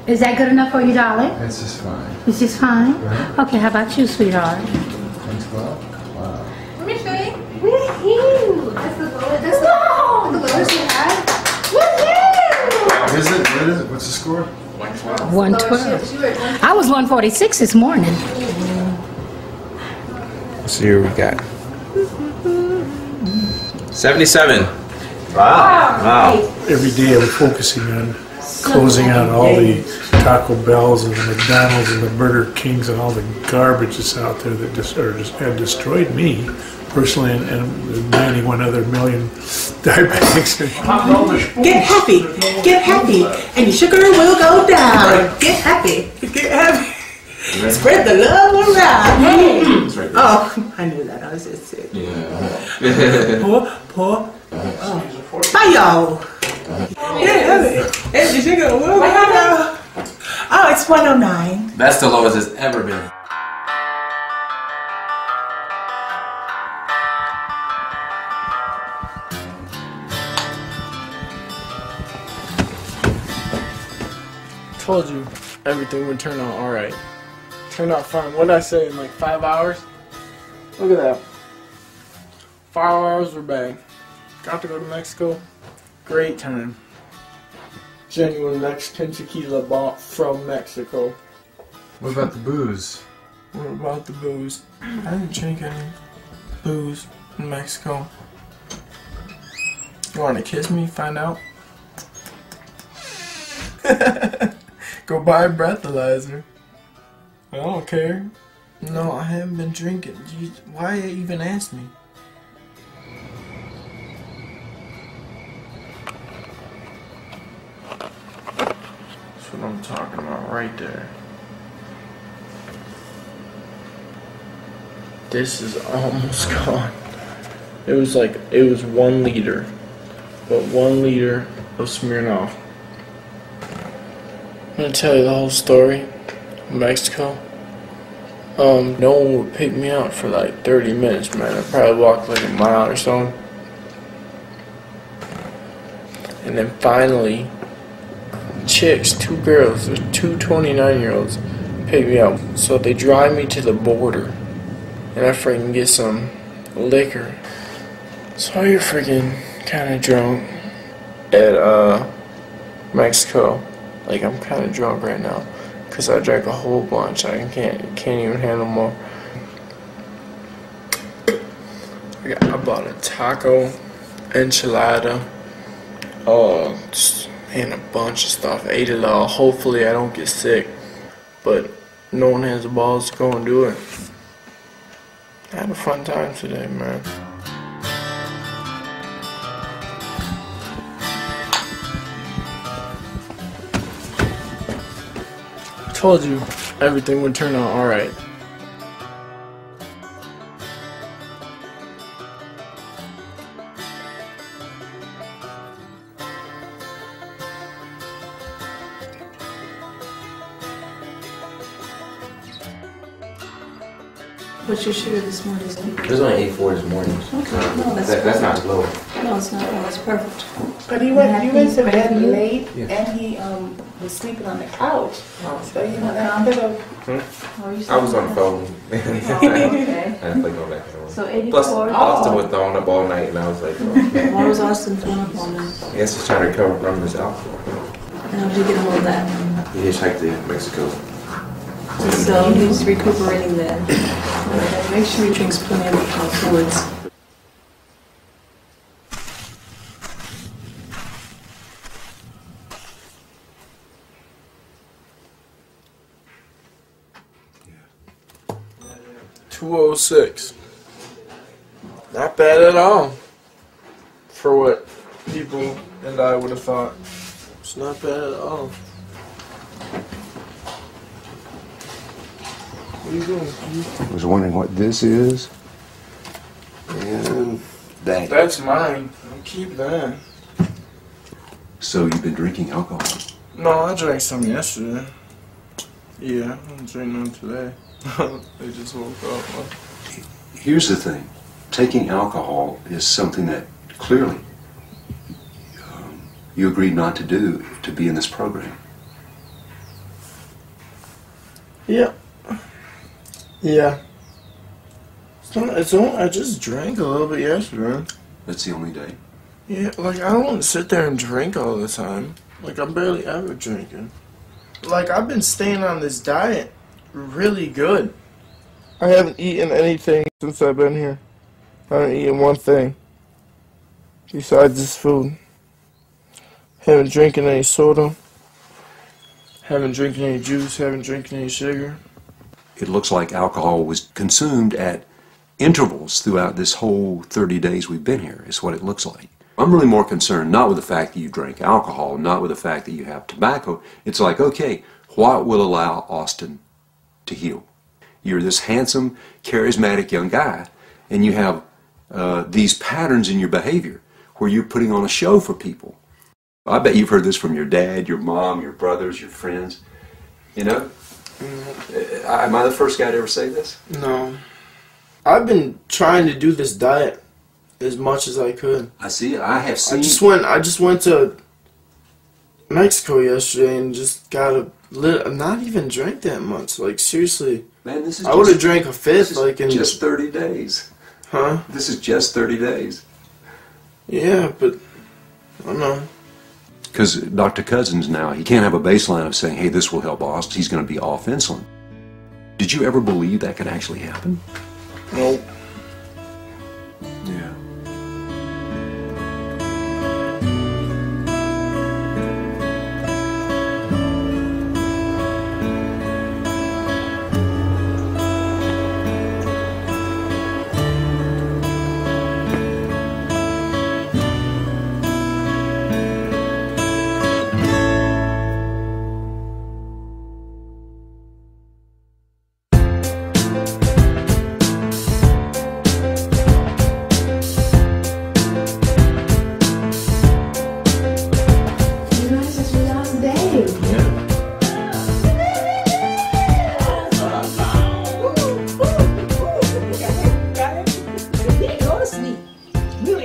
Is that good enough for you, darling? That's just fine. It's just fine? Okay, how about you, sweetheart? Wow. Let me show you. Woohoo! That's the lowest you had. Woohoo! What is it? What's the score? 112. 112. I was 146 this morning. So here we got 77. Wow. Every day I'm focusing on closing out all the Taco Bells and the McDonald's and the Burger Kings and all the garbage that's out there that just have destroyed me personally and 91 other million diabetics. Get happy. Get happy. And your sugar will go down. Get happy. Get happy. Spread the love around. Hey. Oh, I knew that. I was just sick. Yeah. Pour. Bye, y'all. Yeah, and your sugar will go down. Oh, it's 109. That's the lowest it's ever been. Told you everything would turn out alright. turned out fine. What did I say, in like 5 hours? Look at that. 5 hours we're back. Got to go to Mexico. Great time. Genuine Mexican tequila bought from Mexico. What about the booze? What about the booze? I didn't drink any booze in Mexico. You want to kiss me? Find out? Go buy a breathalyzer. I don't care. No, I haven't been drinking. Why even ask me? That's what I'm talking about right there. This is almost gone. It was 1 liter. But 1 liter of Smirnoff. I'm gonna tell you the whole story of Mexico. No one would pick me up for like 30 minutes, man. I probably walked like a mile or so. And then finally, chicks, 2 girls, there's 2 29-year-olds, pick me up. So they drive me to the border. And I freaking get some liquor. So you're freaking kind of drunk at Mexico. Like, I'm kind of drunk right now because I drank a whole bunch. I can't even handle more. I bought a taco, enchilada, and a bunch of stuff. I ate it all. Hopefully I don't get sick, but no one has the balls to go and do it. I had a fun time today, man. I told you everything would turn out alright. What's your sugar this morning? It was only 84 this morning. Okay, no, That's not low. No, it's not. No, it's perfect. But you went to bed late, Yeah. and he was sleeping on the couch. So you know that could have. I was on the phone. Okay. I had to play go back and forth. So 84. Plus, Austin was throwing up all night, and I was like, oh. Why was Austin throwing up all night? I guess he's trying to recover from his alcohol. And how did you get a hold of that? He hitchhiked to Mexico. So he's recuperating then. Alright, make sure he drinks plenty of fluids. Yeah. 206. Not bad at all. For what people and I would have thought. It's not bad at all. What are you doing? I was wondering what this is. And that. That's mine. I'll keep that. So you've been drinking alcohol? No, I drank some yesterday. Yeah, I didn't drink none today. I just woke up. Here's the thing. Taking alcohol is something that clearly you agreed not to do to be in this program. Yeah. Yeah. I just drank a little bit yesterday. That's the only day? Yeah, like I don't sit there and drink all the time. Like I'm barely ever drinking. Like I've been staying on this diet really good. I haven't eaten anything since I've been here. I haven't eaten one thing besides this food. Haven't drinking any soda. Haven't drinking any juice. Haven't drinking any sugar. It looks like alcohol was consumed at intervals throughout this whole 30 days we've been here, is what it looks like. I'm really more concerned not with the fact that you drank alcohol, not with the fact that you have tobacco. It's like, okay, what will allow Austin to heal? You're this handsome, charismatic young guy, and you have these patterns in your behavior where you're putting on a show for people. I bet you've heard this from your dad, your mom, your brothers, your friends. You know? Am I the first guy to ever say this? No. I've been trying to do this diet as much as I could. I see. I have seen. I just went to Mexico yesterday and just got not even drank that much. Like, seriously. Man, this is I would have drank a fifth, like, in just 30 days. Huh? This is just 30 days. Yeah, but I don't know. Because Dr. Cousins now, he can't have a baseline of saying, hey, this will help Austin. He's going to be off insulin. Did you ever believe that could actually happen? Nope. Yeah.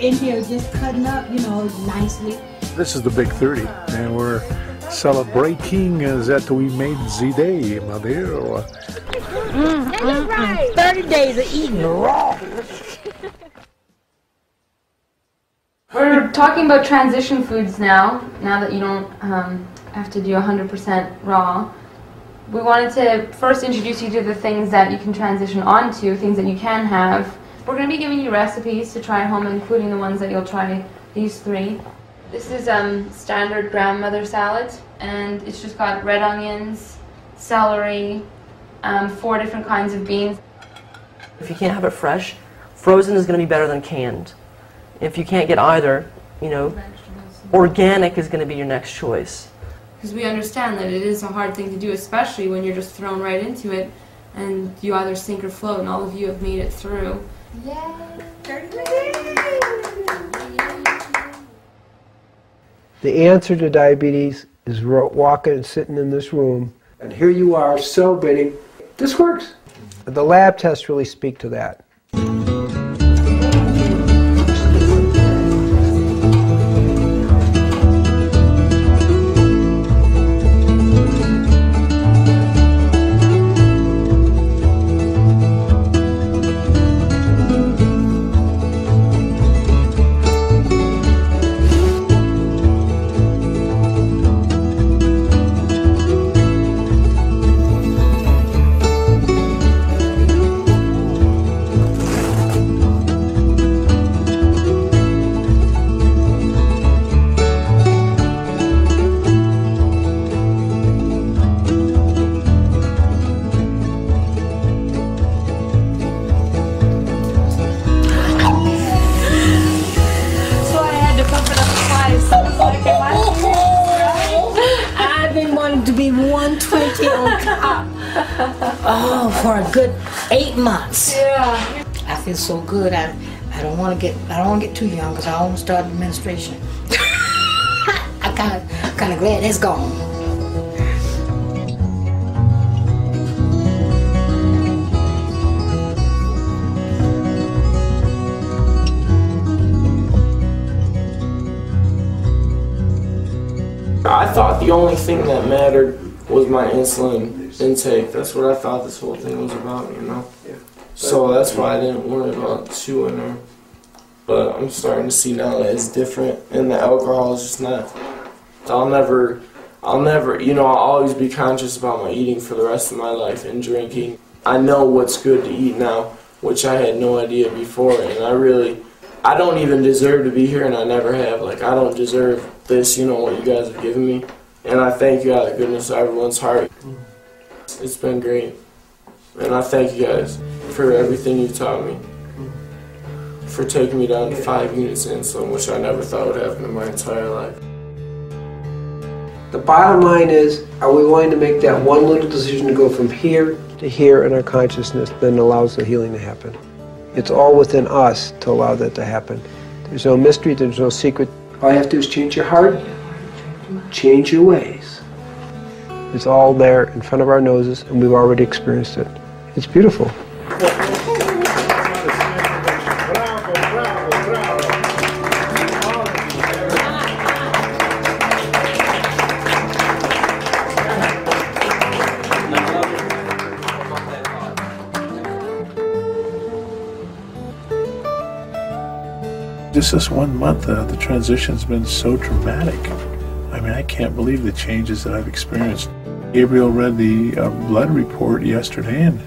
In here just cutting up, you know, nicely. This is the big 30, and we're celebrating that we made the day, my dear. 30 days of eating raw. We're talking about transition foods now that you don't have to do 100% raw. We wanted to first introduce you to the things that you can transition onto, things that you can have. We're going to be giving you recipes to try at home, including the ones that you'll try, these 3. This is standard grandmother salad, and it's just got red onions, celery, 4 different kinds of beans. If you can't have it fresh, frozen is going to be better than canned. If you can't get either, you know, organic is going to be your next choice. Because we understand that it is a hard thing to do, especially when you're just thrown right into it, and you either sink or float, and all of you have made it through. The answer to diabetes is walking and sitting in this room, and here you are celebrating. This works. The lab tests really speak to that. To be 120 on top. Oh, for a good 8 months. Yeah. I feel so good. I don't want to get too young because I almost started administration. I'm kind of glad it's gone. I thought the only thing that mattered was my insulin intake. That's what I thought this whole thing was about, you know? So that's why I didn't worry about chewing her. But I'm starting to see now that it's different, and the alcohol is just not. I'll never, you know, I'll always be conscious about my eating for the rest of my life and drinking. I know what's good to eat now, which I had no idea before, and I don't even deserve to be here, and I never have. Like, I don't deserve this, you know, what you guys have given me. And I thank you out of the goodness of everyone's heart. It's been great. And I thank you guys for everything you've taught me. For taking me down to 5 units of insulin, which I never thought would happen in my entire life. The bottom line is, are we willing to make that one little decision to go from here to here in our consciousness that allows the healing to happen? It's all within us to allow that to happen. There's no mystery, there's no secret. All you have to do is change your heart, change your ways. It's all there in front of our noses, and we've already experienced it. It's beautiful. Just this 1 month, the transition's been so dramatic. I mean, I can't believe the changes that I've experienced. Gabriel read the blood report yesterday, and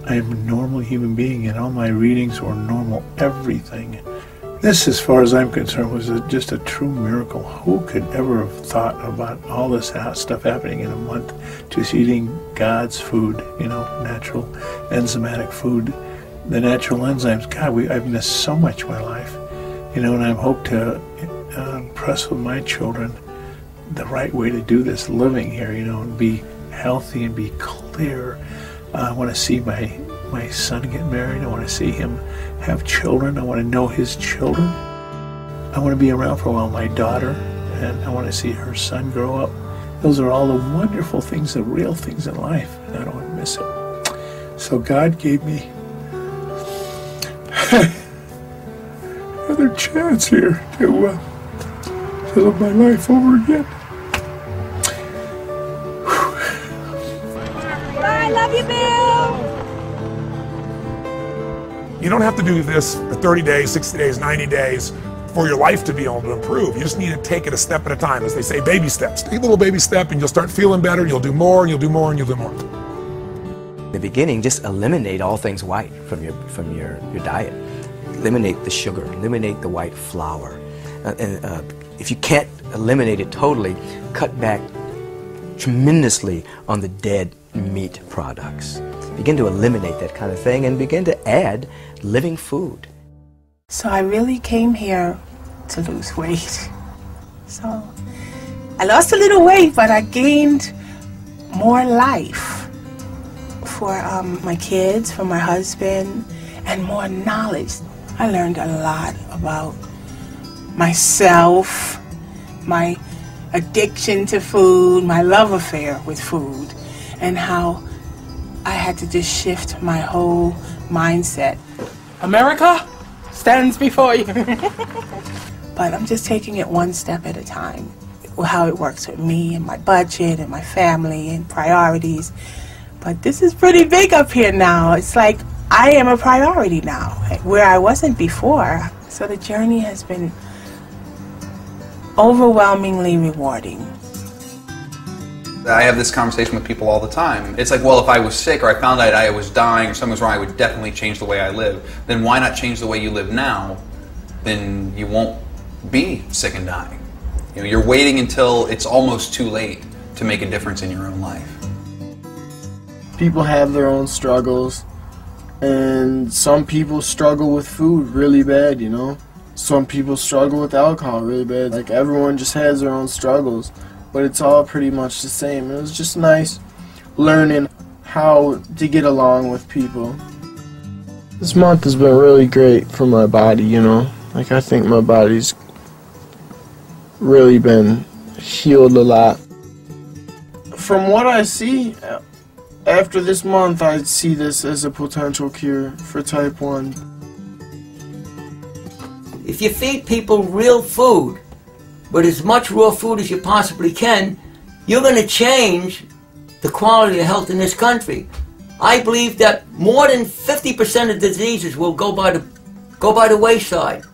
I am a normal human being, and all my readings were normal, everything. This, as far as I'm concerned, was just a true miracle. Who could ever have thought about all this stuff happening in a month? Just eating God's food, you know, natural enzymatic food, the natural enzymes. God, I've missed so much in my life, you know, and I hope to impress with my children the right way to do this living here, you know, and be healthy and be clear. I want to see my son get married. I want to see him have children. I want to know his children. I want to be around for a while, my daughter, and I want to see her son grow up. Those are all the wonderful things, the real things in life, and I don't want to miss it. So God gave me another chance here to live my life over again. I love you, Bill! You don't have to do this for 30 days, 60 days, 90 days for your life to be able to improve. You just need to take it a step at a time. As they say, baby steps. Take a little baby step and you'll start feeling better. You'll do more and you'll do more and you'll do more. In the beginning, just eliminate all things white from your diet. Eliminate the sugar, eliminate the white flour. If you can't eliminate it totally, cut back tremendously on the dead meat products. Begin to eliminate that kind of thing and begin to add living food. So I really came here to lose weight. So I lost a little weight, but I gained more life for my kids, for my husband, and more knowledge. I learned a lot about myself, my addiction to food, my love affair with food, and how I had to just shift my whole mindset. America stands before you. But I'm just taking it one step at a time, how it works with me and my budget and my family and priorities. But this is pretty big up here now. It's like I am a priority now, where I wasn't before. So the journey has been overwhelmingly rewarding. I have this conversation with people all the time. It's like, well, if I was sick or I found out I was dying or something was wrong, I would definitely change the way I live. Then why not change the way you live now? Then you won't be sick and dying. You know, you're waiting until it's almost too late to make a difference in your own life. People have their own struggles, and some people struggle with food really bad, you know? Some people struggle with alcohol really bad. Like, everyone just has their own struggles, but it's all pretty much the same. It was just nice learning how to get along with people. This month has been really great for my body, you know? Like, I think my body's really been healed a lot. From what I see, after this month, I see this as a potential cure for type 1. If you feed people real food, but as much raw food as you possibly can, you're going to change the quality of health in this country. I believe that more than 50% of diseases will go by the wayside.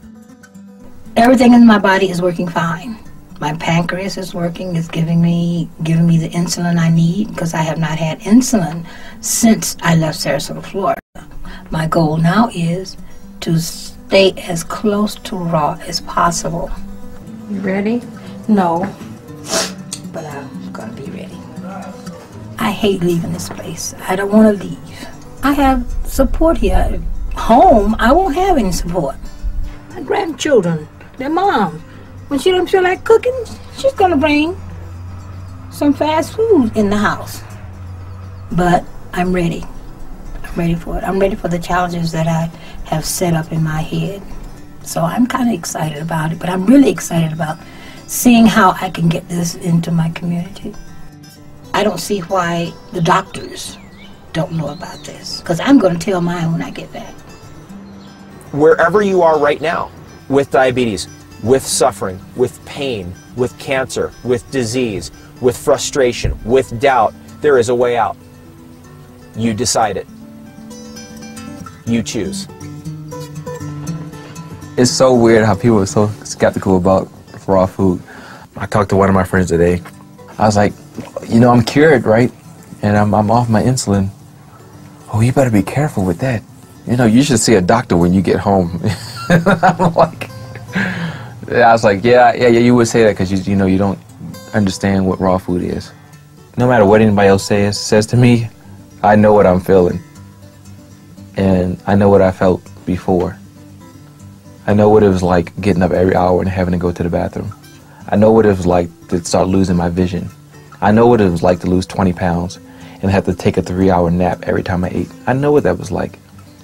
Everything in my body is working fine. My pancreas is working, it's giving me the insulin I need, because I have not had insulin since I left Sarasota, Florida. My goal now is to stay as close to raw as possible. You ready? No, but I'm gonna be ready. I hate leaving this place. I don't want to leave. I have support here. Home, I won't have any support. My grandchildren, their mom, when she don't feel like cooking, she's gonna bring some fast food in the house. But I'm ready. I'm ready for it. I'm ready for the challenges that I have set up in my head. So I'm kind of excited about it, but I'm really excited about seeing how I can get this into my community. I don't see why the doctors don't know about this, because I'm going to tell mine when I get back. Wherever you are right now, with diabetes, with suffering, with pain, with cancer, with disease, with frustration, with doubt, there is a way out. You decide it. You choose. It's so weird how people are so skeptical about raw food. I talked to one of my friends today. I was like, you know, I'm cured, right? And I'm off my insulin. Oh, you better be careful with that. You know, you should see a doctor when you get home. I'm like, I was like, yeah, you would say that because you know you don't understand what raw food is. No matter what anybody else says to me, I know what I'm feeling, and I know what I felt before. I know what it was like getting up every hour and having to go to the bathroom. I know what it was like to start losing my vision. I know what it was like to lose 20 pounds and have to take a 3-hour nap every time I ate. I know what that was like.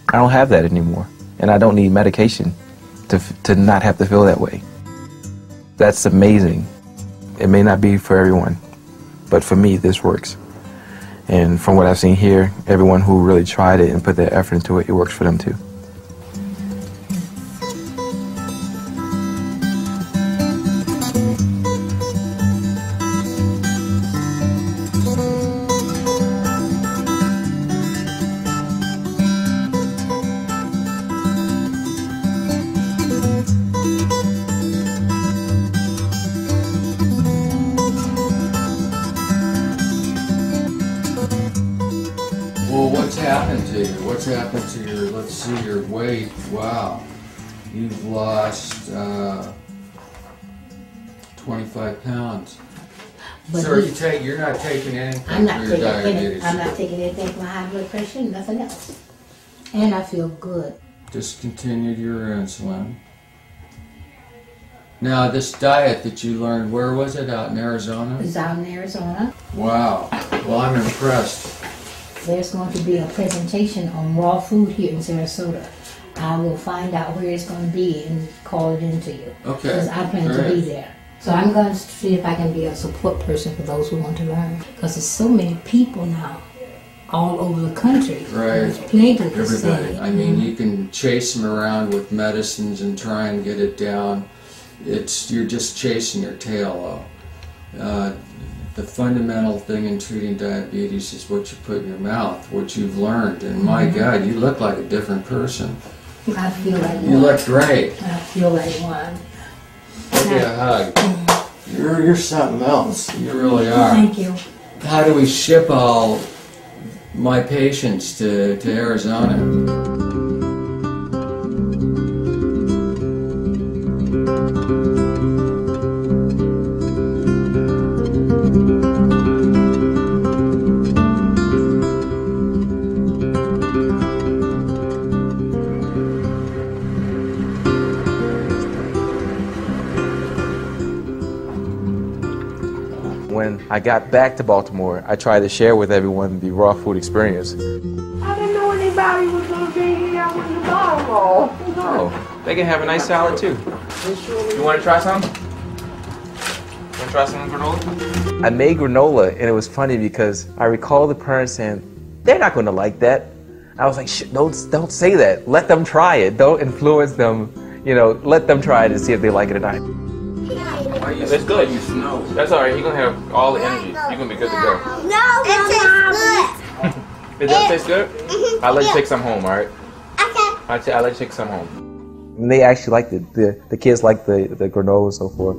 I don't have that anymore, and I don't need medication to not have to feel that way. That's amazing. It may not be for everyone, but for me, this works. And from what I've seen here, everyone who really tried it and put their effort into it, it works for them too. Well, what's happened to you? What's happened to your, let's see, your weight? Wow. You've lost 25 pounds. But So you're not taking anything I'm not for your diabetes. I'm not taking anything for my high blood pressure, nothing else. And I feel good. Discontinued your insulin. Now, this diet that you learned, where was it? Out in Arizona? It's out in Arizona. Wow. Well, I'm impressed. There's going to be a presentation on raw food here in Sarasota. I will find out where it's going to be and call it in to you. Okay. Because I plan to be there. So I'm going to see if I can be a support person for those who want to learn. Because there's so many people now all over the country. Right. There's plenty to Everybody. say. I mean, you can chase them around with medicines and try and get it down. You're just chasing your tail, though. The fundamental thing in treating diabetes is what you put in your mouth, what you've learned. And my God, you look like a different person. I feel like one. You look great. I feel like one. Give me a hug. You're something else. You really are. Thank you. How do we ship all my patients to Arizona? When I got back to Baltimore, I tried to share with everyone the raw food experience. I didn't know anybody was going to be here with the bottle. Oh, they can have a nice salad too. You want to try some? Want to try some granola? I made granola, and it was funny because I recall the parents saying, they're not going to like that. I was like, don't say that. Let them try it. Don't influence them. You know, let them try it and see if they like it or not. It's good. That's all right. You're going to have all the energy. You're going to be good to go. No, it tastes good. It does taste good? I'll let you take some home, all right? Okay. I'll let you take some home. And they actually liked it. The kids liked the granola and so forth.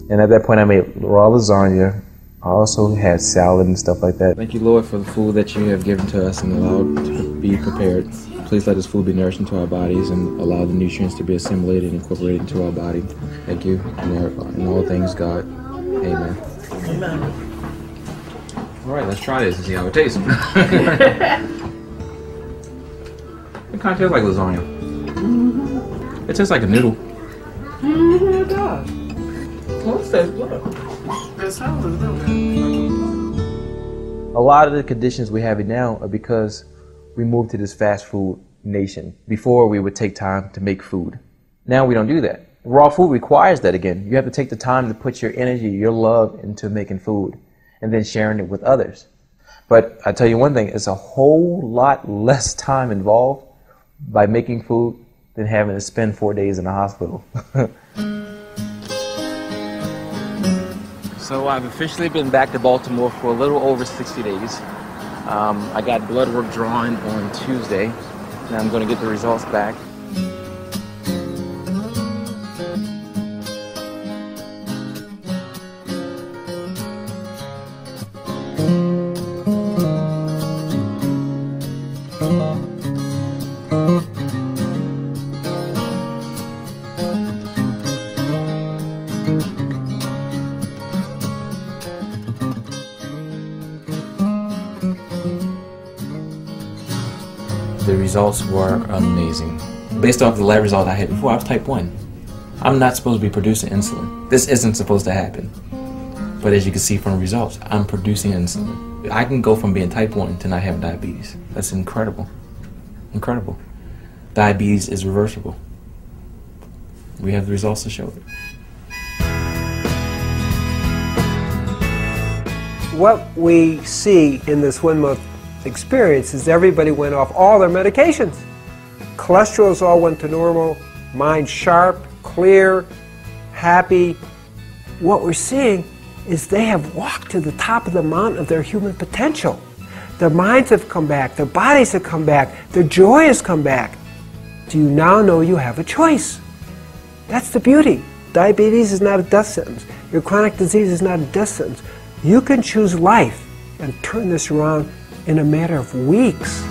And at that point, I made raw lasagna. I also had salad and stuff like that. Thank you, Lord, for the food that you have given to us and allowed to be prepared. Please let this food be nourished into our bodies and allow the nutrients to be assimilated and incorporated into our body. Thank you. In all things, God. Amen. Amen. All right, let's try this and see how it tastes. It kind of tastes like lasagna. Mm-hmm. It tastes like a noodle. Mm-hmm, it does. Well, it tastes good. It sounds good. A lot of the conditions we have now are because we moved to this fast food nation. Before, we would take time to make food. Now we don't do that. Raw food requires that again. You have to take the time to put your energy, your love into making food and then sharing it with others. But I tell you one thing, it's a whole lot less time involved by making food than having to spend 4 days in the hospital. So I've officially been back to Baltimore for a little over 60 days. I got blood work drawn on Tuesday, and I'm going to get the results back. The results were amazing. Based off the lab result I had before, I was type 1. I'm not supposed to be producing insulin. This isn't supposed to happen. But as you can see from the results, I'm producing insulin. I can go from being type 1 to not having diabetes. That's incredible. Incredible. Diabetes is reversible. We have the results to show it. What we see in this 1 month experience is everybody went off all their medications. Cholesterols all went to normal, mind sharp, clear, happy. What we're seeing is they have walked to the top of the mountain of their human potential. Their minds have come back, their bodies have come back, their joy has come back. Do you now know you have a choice? That's the beauty. Diabetes is not a death sentence. Your chronic disease is not a death sentence. You can choose life and turn this around in a matter of weeks.